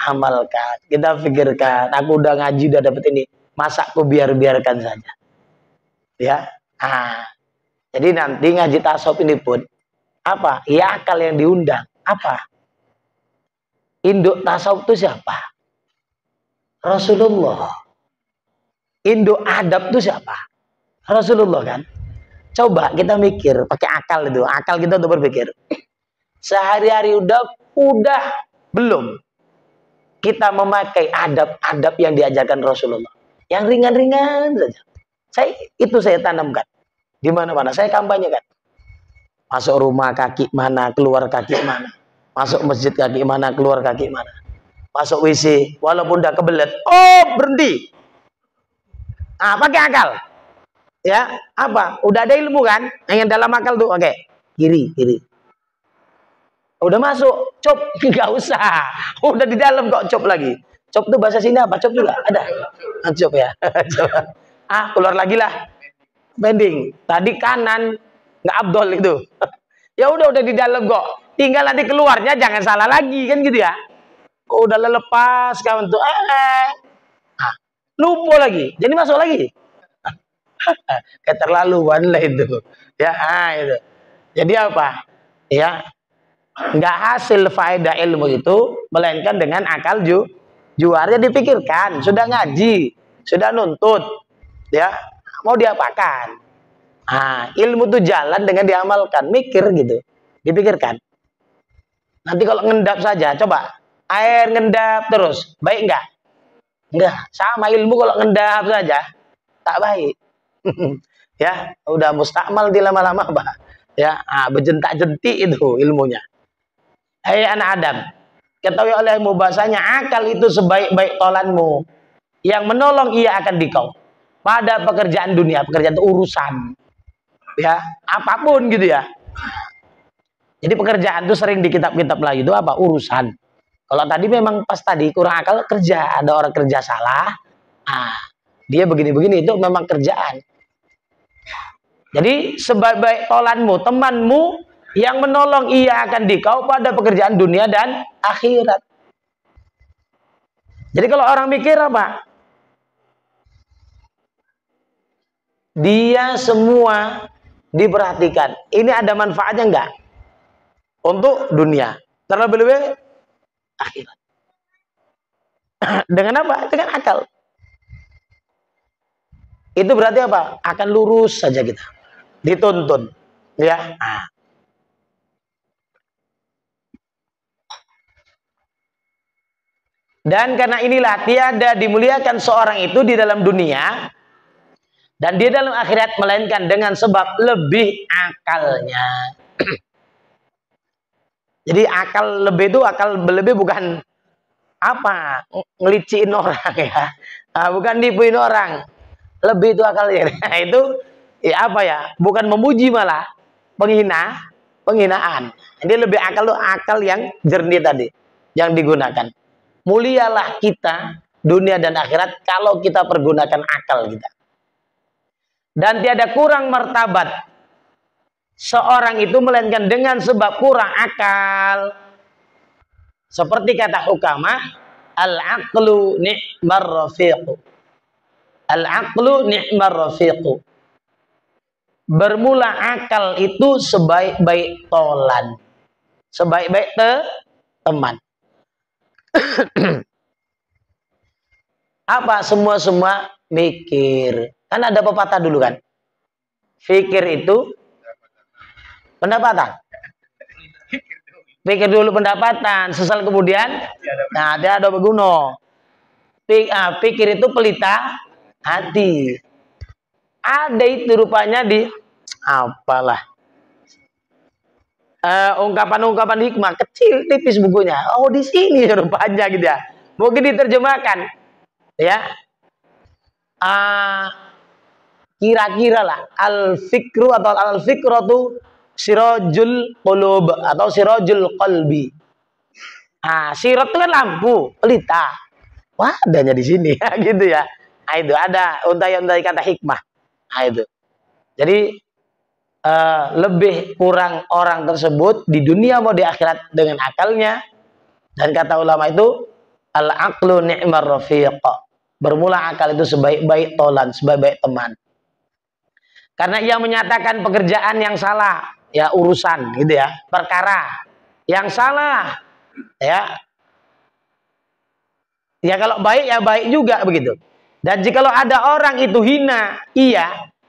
amalkan, kita pikirkan. Aku udah ngaji, udah dapet ini, masa aku biarkan saja. Ya. Jadi nanti ngaji tasawuf ini pun apa? Ya akal yang diundang. Apa? Induk tasawuf itu siapa? Rasulullah. Induk adab itu siapa? Rasulullah kan? Coba kita mikir pakai akal itu. Akal kita untuk berpikir. Sehari-hari udah belum kita memakai adab-adab yang diajarkan Rasulullah. Yang ringan-ringan saja. Saya tanamkan. Di mana-mana saya kampanyekan. Masuk rumah kaki mana, keluar kaki mana. Masuk masjid kaki mana, keluar kaki mana. Masuk WC, walaupun udah kebelet, berhenti. Pakai akal. Ya, apa? Udah ada ilmu kan? Yang dalam akal tuh, oke. Kiri. Udah masuk, cop, nggak usah. Udah di dalam kok cop lagi. Cop tuh bahasa sini apa? Cop juga ada. Cop ya. Keluar lagi lah. Bending. Tadi kanan nggak abdol itu. Ya udah di dalam kok. Tinggal nanti keluarnya jangan salah lagi kan gitu ya. Kok udah lepas kawan tuh. Lupa lagi. Jadi masuk lagi. Keterlaluan lah itu. Ya, itu. Jadi apa? Ya, nggak hasil faedah ilmu itu melainkan dengan akal juarnya dipikirkan, sudah ngaji, sudah nuntut, ya mau diapakan. Nah, ilmu itu jalan dengan diamalkan, mikir gitu, dipikirkan. Nanti kalau ngendap saja, coba air ngendap terus, baik nggak? Enggak, sama ilmu kalau ngendap saja tak baik. Ya, udah mustakmal di lama-lama, Pak. Ya, berjentak-jentik itu ilmunya. Hai anak Adam, ketahui olehmu bahasanya akal itu sebaik-baik tolanmu. Yang menolong ia akan dikau pada pekerjaan dunia, pekerjaan itu urusan. Ya, apapun gitu ya. Jadi pekerjaan itu sering di kitab-kitab lain itu apa? Urusan. Kalau tadi memang pas tadi kurang akal kerja, ada orang kerja salah, dia begini-begini itu memang kerjaan. Jadi sebaik-baik tolanmu, temanmu yang menolong ia akan dikau pada pekerjaan dunia dan akhirat. Jadi kalau orang mikir apa? Dia semua diperhatikan. Ini ada manfaatnya enggak? Untuk dunia. Terlebih-lebih akhirat. Dengan apa? Dengan akal. Itu berarti apa? Akan lurus saja kita. Dituntun. Ya. Dan karena inilah tiada dimuliakan seorang itu di dalam dunia dan dia dalam akhirat melainkan dengan sebab lebih akalnya. Jadi akal lebih itu akal lebih bukan apa ngeliciin orang ya, bukan nipuin orang. Lebih itu akalnya. Nah, itu ya apa ya? Bukan memuji malah penghinaan. Jadi lebih akal itu akal yang jernih tadi yang digunakan. Mulialah kita dunia dan akhirat kalau kita pergunakan akal kita. Dan tiada kurang martabat seorang itu melainkan dengan sebab kurang akal. Seperti kata hukama, al-aqlu ni'mar rafiqu. Al-aqlu ni'mar rafiqu. Bermula akal itu sebaik-baik tolan. Sebaik-baik teman. Apa semua mikir. Kan ada pepatah dulu kan. Fikir itu pendapatan. Pikir dulu pendapatan, sesal kemudian nah dia ada berguna. Pikir itu pelita hati. Ada itu rupanya di apalah. Ungkapan-ungkapan hikmah kecil tipis bukunya. Oh di sini rupanya gitu ya. Mungkin diterjemahkan ya. Kira-kira lah al-fikru atau al-fikratu sirajul qulub atau sirajul qalbi. Sirot itu kan lampu, pelita. Wah, adanya di sini ya gitu ya. Nah, itu ada untai-untai kata hikmah. Nah, itu. Jadi lebih kurang orang tersebut di dunia mau di akhirat dengan akalnya. Dan kata ulama itu al-aqlu ni'mar rafiq. Bermula akal itu sebaik-baik tolan, sebaik-baik teman. Karena ia menyatakan pekerjaan yang salah, ya urusan gitu ya, perkara yang salah, ya. Ya kalau baik ya baik juga begitu. Dan jikalau ada orang itu hina,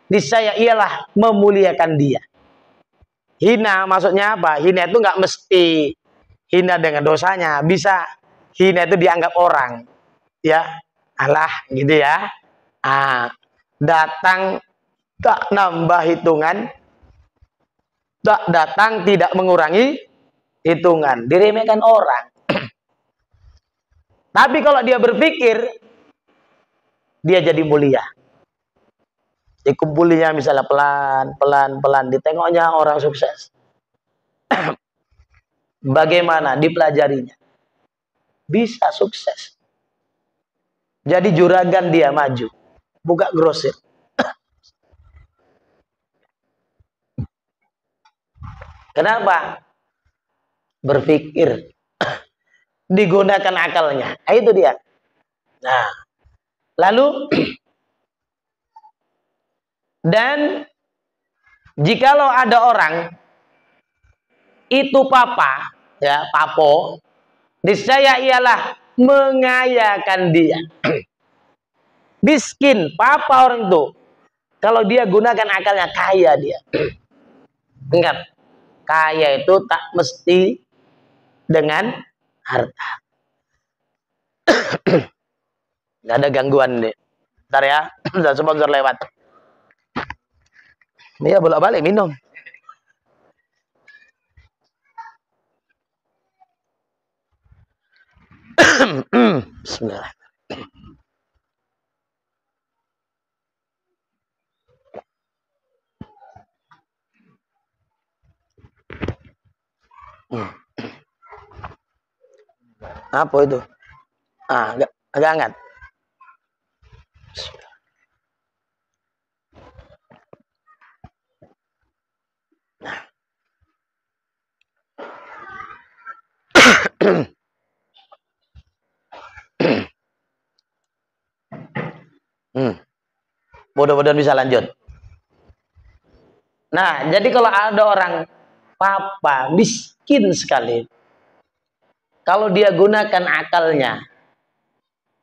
niscaya ialah memuliakan dia. Hina maksudnya apa? Hina itu nggak mesti hina dengan dosanya, bisa hina itu dianggap orang, ya, alah gitu ya. Datang tak nambah hitungan, tak datang tidak mengurangi hitungan, diremehkan orang. Tapi kalau dia berpikir, dia jadi mulia. Dikumpulinya misalnya pelan, ditengoknya orang sukses. Bagaimana dipelajarinya? Bisa sukses. Jadi juragan dia maju, buka grosir. Kenapa? Berpikir. Digunakan akalnya. Nah, itu dia. Nah, lalu dan jikalau ada orang itu papa ya, papo, niscaya ialah mengayakan dia. Miskin, papa orang itu. Kalau dia gunakan akalnya, kaya dia. Ingat, kaya itu tak mesti dengan harta. Nggak ada gangguan deh. Ntar ya, udah sponsor lewat. Iya, bolak-balik minum. Bismillah. Apa itu? Agak hangat. Mudah-mudahan bisa lanjut. Nah, jadi kalau ada orang papa miskin sekali, kalau dia gunakan akalnya,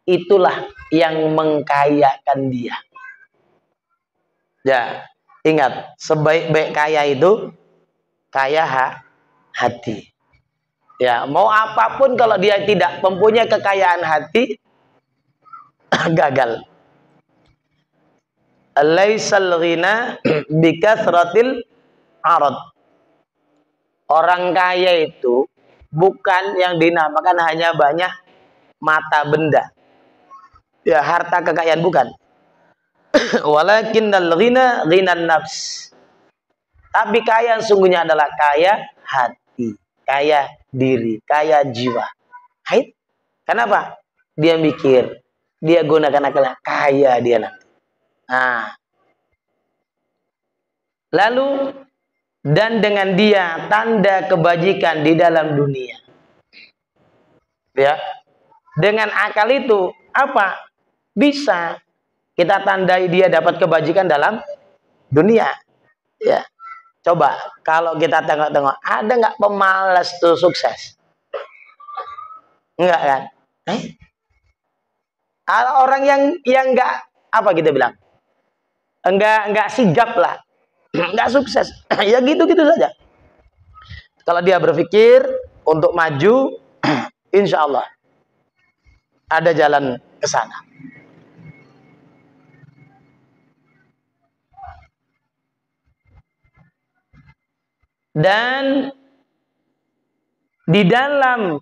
itulah yang mengkayakan dia. Ya, ingat, sebaik-baik kaya itu kaya hati. Ya, mau apapun kalau dia tidak mempunyai kekayaan hati, gagal. Laisal ghina bikathratil arad. Orang kaya itu bukan yang dinamakan hanya banyak mata benda. Ya, harta kekayaan bukan. Walakinnal ghina ghinan nafs. Tapi kaya sungguhnya adalah kaya hati, kaya diri, kaya jiwa. Hai? Kenapa? Dia mikir, dia gunakan akalnya, kaya dia nanti. Nah, lalu dan dengan dia tanda kebajikan di dalam dunia. Ya, dengan akal itu apa? Bisa kita tandai dia dapat kebajikan dalam dunia. Ya, coba kalau kita tengok-tengok, ada nggak pemalas tuh sukses? Enggak kan? Orang yang nggak apa kita bilang? Enggak sigap lah. Enggak sukses. Ya gitu-gitu saja. Kalau dia berpikir untuk maju, insya Allah ada jalan ke sana. Dan di dalam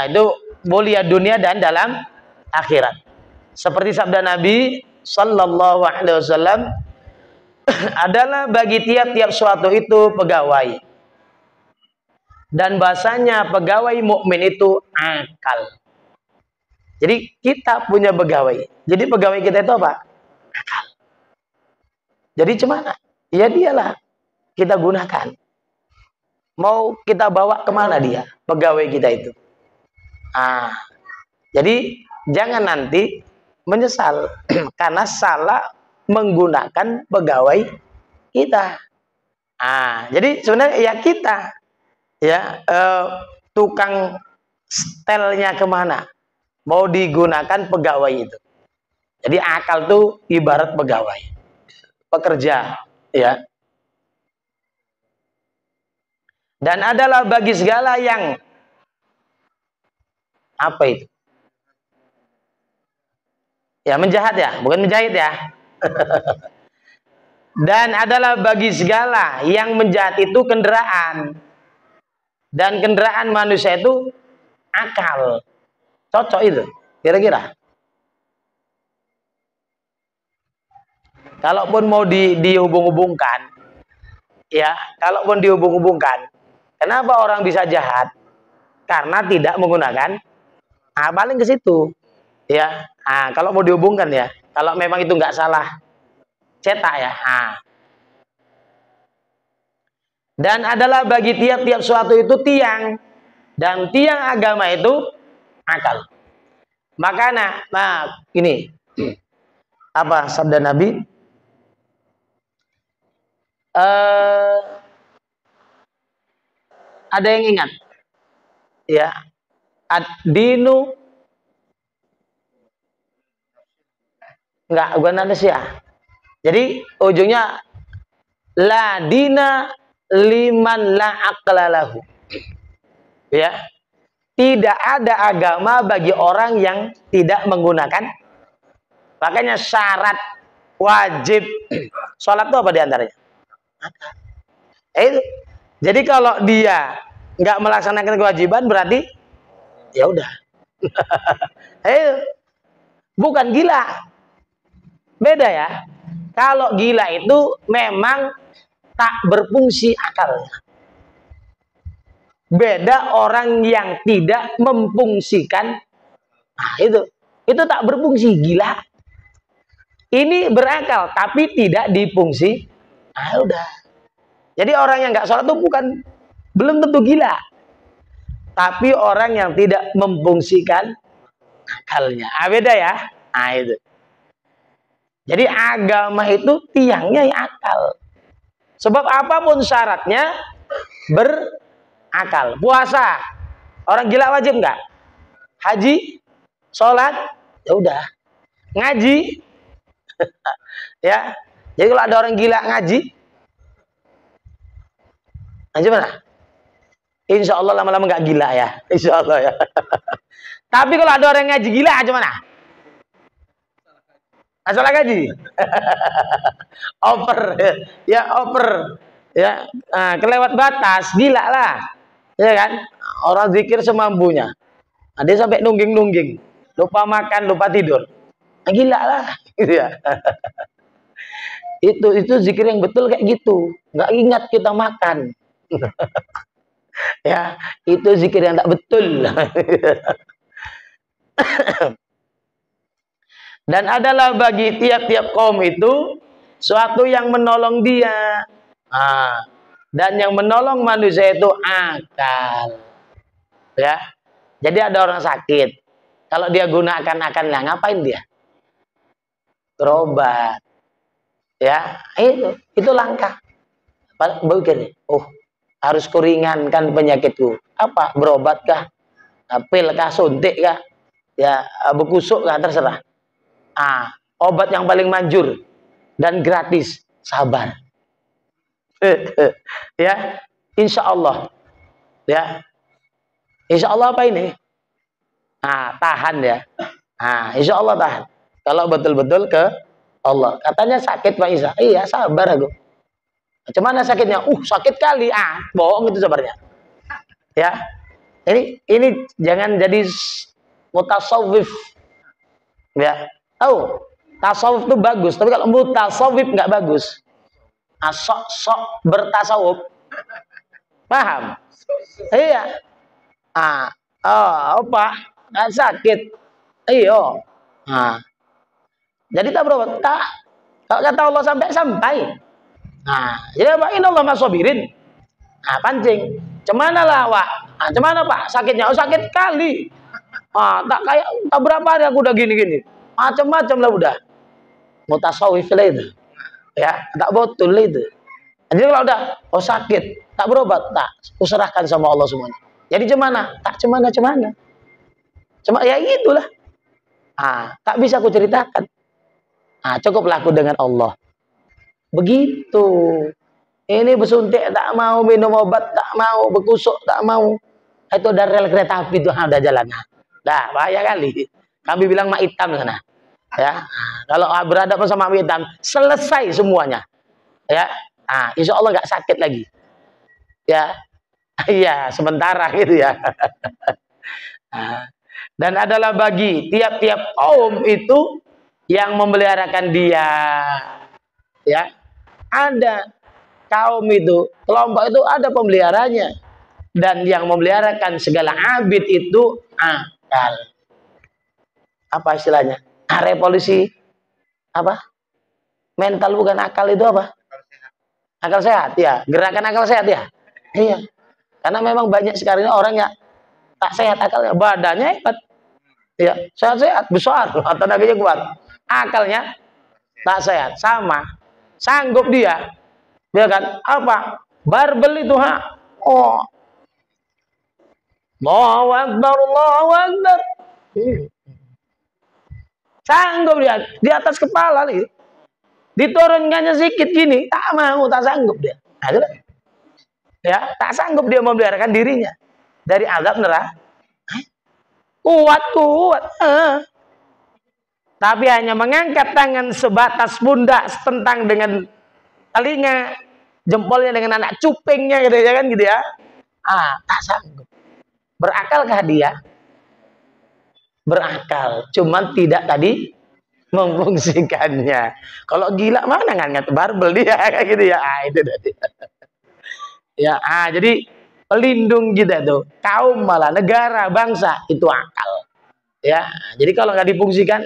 itu mulia dunia dan dalam akhirat. Seperti sabda Nabi Sallallahu Alaihi Wasallam, adalah bagi tiap-tiap suatu itu pegawai. Dan bahasanya pegawai mukmin itu akal. Jadi kita punya pegawai. Jadi pegawai kita itu apa? Akal. Jadi gimana? Ya dialah kita gunakan. Mau kita bawa kemana dia? Pegawai kita itu. Jadi jangan nanti menyesal karena salah menggunakan pegawai kita. Jadi sebenarnya ya kita ya tukang setelnya kemana? Mau digunakan pegawai itu. Jadi akal tuh ibarat pegawai, pekerja, ya. Dan adalah bagi segala yang apa itu? Ya menjahat ya, bukan menjahit ya. Dan adalah bagi segala yang menjahat itu kendaraan. Dan kendaraan manusia itu akal. Cocok itu, kira-kira. Kalaupun mau dihubung-hubungkan, ya, kalaupun dihubung-hubungkan, kenapa orang bisa jahat? Karena tidak menggunakan, paling ke situ, ya. Kalau mau dihubungkan ya, kalau memang itu nggak salah cetak ya. Dan adalah bagi tiap-tiap suatu itu tiang, dan tiang agama itu akal. Makanya, ini apa sabda Nabi? Ada yang ingat? ya, ad-dinu enggak, bukan manusia. Jadi ujungnya la dina liman la aqlalahu. Ya. Tidak ada agama bagi orang yang tidak menggunakan. Makanya syarat wajib sholat itu apa diantaranya? Itu. Jadi kalau dia nggak melaksanakan kewajiban berarti ya udah. Bukan gila. Beda ya. Kalau gila itu memang tak berfungsi akalnya. Beda orang yang tidak memfungsikan. Nah, itu tak berfungsi, gila. Ini berakal tapi tidak difungsi. Ah udah. Jadi orang yang nggak sholat itu belum tentu gila. Tapi orang yang tidak memfungsikan akalnya. Ah beda ya. Ah itu. Jadi agama itu tiangnya akal. Sebab apapun syaratnya berakal. Puasa, orang gila wajib nggak? Haji, sholat, ya udah. Ngaji, ya. Jadi kalau ada orang gila ngaji mana? Insya Allah lama-lama nggak gila ya, insya Allah ya. Tapi kalau ada orang ngaji gila, gimana? Salah ngaji, over, ya over, ya kelewat batas, gila lah, ya kan? Orang zikir semampunya, nah, dia sampai nungging-nungging, lupa makan, lupa tidur, nah, gila lah, gitu ya. Itu zikir yang betul kayak gitu, nggak ingat kita makan. Ya, itu zikir yang tak betul. Dan adalah bagi tiap-tiap kaum itu suatu yang menolong dia. Dan yang menolong manusia itu akal. Ya. Jadi ada orang sakit. Kalau dia gunakan akalnya, ngapain dia? Berobat. Ya, itu langkah. Begini, harus kuringankan penyakitku. Apa? Berobatkah? Pil kah? Suntik kah? Ya, bekusuk kah? Terserah. Obat yang paling manjur dan gratis, sabar. Ya, insya Allah. Ya, insya Allah apa ini? Tahan ya. Insya Allah tahan. Kalau betul-betul ke Allah. Katanya sakit Pak Isa. Iya, sabar aku. Cuman sakitnya, sakit kali. Bohong itu sabarnya. Ya. Ini jangan jadi mutasawwif. Ya. Tahu? Tasawuf itu bagus, tapi kalau mutasawwif nggak bagus. Sok-sok bertasawuf. Paham? Iya. Apa? Sakit. Iyo. Jadi tak berobat. Tak. Kalau kata Allah sampai. Jadi apa? Inallah masobirin. Pancing. Cemana lah, Wak? Cemana Pak? Sakitnya? Sakit kali. Tak berapa hari aku udah gini-gini. Macam-macam lah udah. Mutasawwif lah itu. Ya, tak betul itu. Jadi kalau udah sakit, tak berobat, tak kuserahkan sama Allah semuanya. Jadi cemana? Tak cemana. Cuma ya itulah. Tak bisa aku ceritakan. Cukuplah aku dengan Allah. Begitu. Ini bersuntik tak mau, minum obat tak mau, berkusuk tak mau. Itu dari rel kereta api itu udah jalan. Dah bahaya kali. Kami bilang mak hitam sana. Ya, kalau berhadapan sama mak hitam selesai semuanya. Ya, insya Allah nggak sakit lagi. Ya, iya sementara gitu ya. Dan adalah bagi tiap-tiap kaum itu yang memeliharakan dia. Ya, ada kaum itu, kelompok itu ada pemeliharanya. Dan yang memeliharakan segala abid itu akal. Apa istilahnya? Revolusi apa? Mental bukan akal itu apa? Akal sehat ya. Gerakan akal sehat ya. Iya. Karena memang banyak sekarang orang yang tak sehat akalnya, badannya hebat. Ya, sehat-sehat, besar, tenaganya kuat. Akalnya tak sehat, sama. Sanggup dia. Dia kan apa? Barbel itu Allahu Akbar, Allahu Akbar. Sanggup dia di atas kepala nih. Diturunkannya sedikit gini, tak mau, tak sanggup dia. Nah, gitu. Ya, tak sanggup dia membiarkan dirinya dari azab neraka. Kuat. Tapi hanya mengangkat tangan sebatas pundak setentang dengan telinga, jempolnya dengan anak cupingnya gitu ya kan gitu ya. Tak sanggup. Berakalkah dia? Berakal, cuman tidak tadi memfungsikannya. Kalau gila mana ngangkat barbel dia kayak gitu ya. Itu tadi. Ya, jadi pelindung kita tuh kaum malah negara bangsa itu akal. Ya, jadi kalau nggak difungsikan,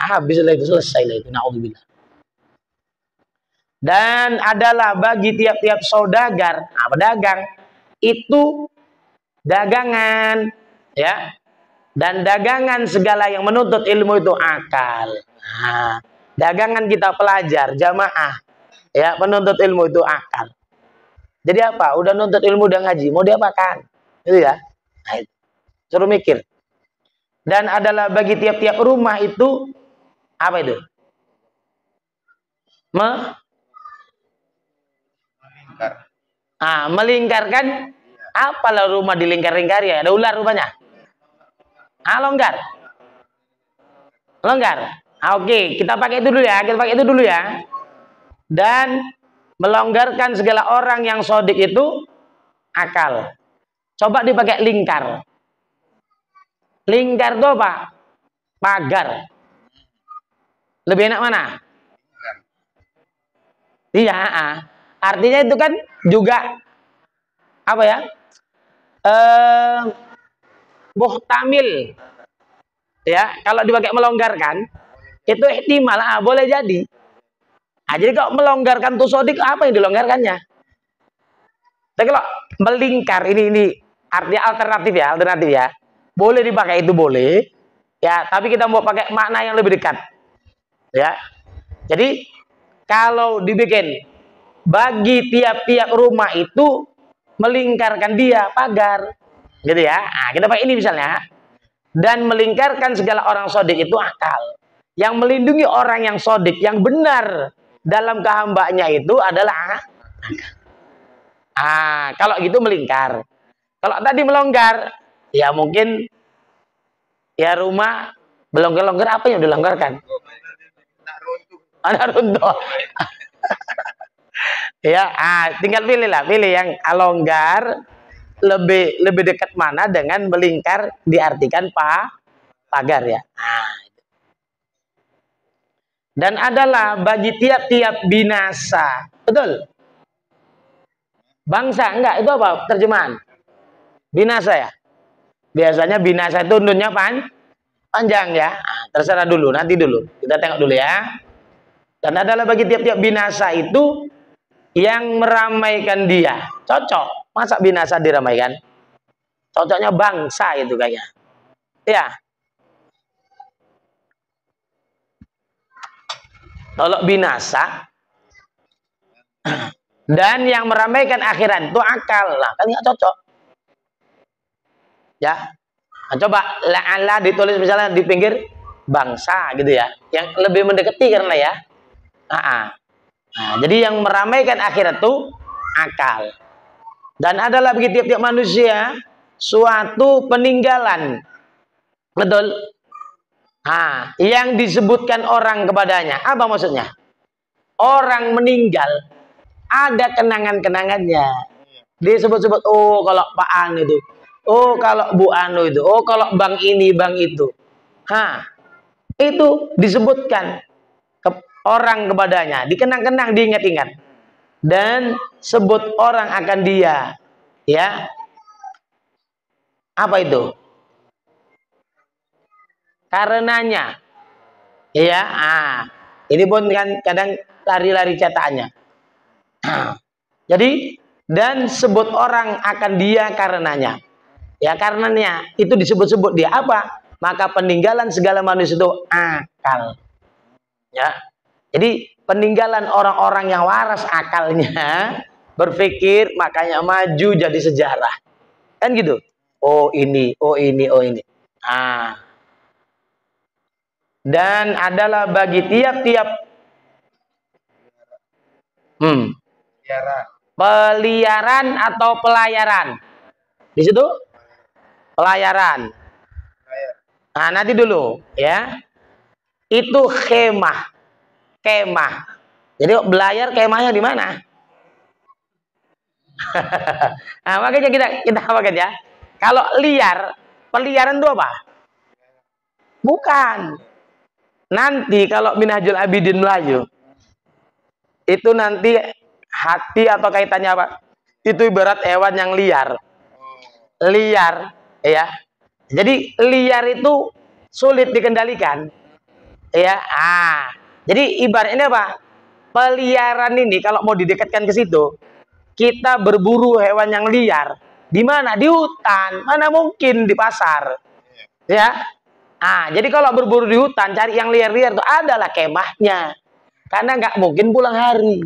habis itu selesai lah itu. Naudzubillah. Dan adalah bagi tiap-tiap saudagar, pedagang itu dagangan, ya. Dan dagangan segala yang menuntut ilmu itu akal. Dagangan kita pelajar, jamaah, ya, penuntut ilmu itu akal. Jadi apa? Udah nuntut ilmu, udah ngaji, mau diapakan? Itu ya. Nah, itu. Suruh mikir. Dan adalah bagi tiap-tiap rumah itu apa itu? Melingkarkan. Apalah rumah dilingkar-lingkar ya? Ada ular rupanya. Longgar. Oke, kita pakai itu dulu ya. Dan melonggarkan segala orang yang sodik itu akal. Coba dipakai lingkar. Lingkar itu apa? Pagar. Lebih enak mana? Iya, artinya itu kan juga apa ya? Muhtamil. Ya, kalau dipakai melonggarkan itu ihtimal, boleh jadi. Jadi kalau melonggarkan tuh sodik, apa yang dilonggarkannya? Tapi kalau melingkar ini artinya alternatif ya. Boleh dipakai itu boleh. Ya, tapi kita mau pakai makna yang lebih dekat. Ya. Jadi kalau dibikin bagi tiap-tiap rumah itu melingkarkan dia pagar. Gitu ya. Kita pakai ini misalnya. Dan melingkarkan segala orang sodik itu akal. Yang melindungi orang yang sodik, yang benar dalam kehambanya itu adalah akal. Kalau gitu melingkar. Kalau tadi melonggar, ya mungkin ya rumah melonggar-longgar, apa yang dilonggarkan? Ada runtuh. Ya, tinggal pilih yang longgar. Lebih dekat mana dengan melingkar diartikan pagar ya. Dan adalah bagi tiap-tiap binasa. Betul? Bangsa, enggak, itu apa terjemahan? Binasa ya. Biasanya binasa itu nunnya panjang ya. Terserah dulu, nanti dulu. Kita tengok dulu ya. Dan adalah bagi tiap-tiap binasa itu yang meramaikan dia. Cocok. Masa binasa diramaikan? Cocoknya bangsa itu kayaknya. Ya. Kalau binasa dan yang meramaikan akhirat itu akal lah, kan nggak cocok. Ya. Coba la'alla ditulis misalnya di pinggir bangsa gitu ya. Yang lebih mendekati karena ya. Jadi yang meramaikan akhirat itu akal. Dan adalah bagi tiap-tiap manusia suatu peninggalan. Betul? Yang disebutkan orang kepadanya. Apa maksudnya? Orang meninggal ada kenangan-kenangannya. Disebut-sebut, kalau Pak An itu. Kalau Bu Anu itu. Kalau bang ini, bang itu. Itu disebutkan orang kepadanya. Dikenang-kenang, diingat-ingat. Dan sebut orang akan dia, ya, apa itu? Karenanya, ya, ini pun kan kadang lari-lari cataannya. Jadi dan sebut orang akan dia karenanya, ya, karenanya itu disebut-sebut dia apa? Maka peninggalan segala manusia itu akal, ya. Jadi peninggalan orang-orang yang waras akalnya berpikir, makanya maju jadi sejarah. Kan gitu. oh ini, oh ini, oh ini. Ah. Dan adalah bagi tiap-tiap peliaran atau pelayaran. Di situ pelayaran. Nah, nanti dulu ya. Itu khemah. Kemah. Jadi belayar kemahnya di mana? Nah, makanya kita apakan ya. Kalau liar, peliaran itu apa? Bukan. Nanti kalau Minhajul Abidin Melayu, itu nanti hati atau kaitannya apa? Itu ibarat hewan yang liar. Liar, ya. Jadi liar itu sulit dikendalikan. Ya, jadi ibaratnya apa? Peliharaan ini kalau mau didekatkan ke situ, kita berburu hewan yang liar. Di mana? Di hutan. Mana mungkin di pasar. Ya. Jadi kalau berburu di hutan, cari yang liar-liar itu adalah kemahnya. Karena nggak mungkin pulang hari.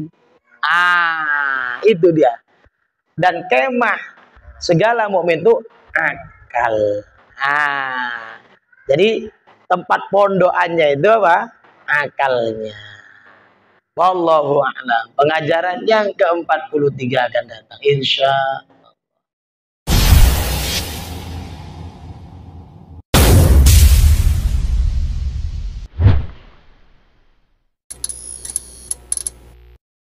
Itu dia. Dan kemah segala mukmin itu akal. Jadi tempat pondokannya itu apa? Akalnya. Wallahu a'lam. Pengajaran yang ke-43 akan datang insya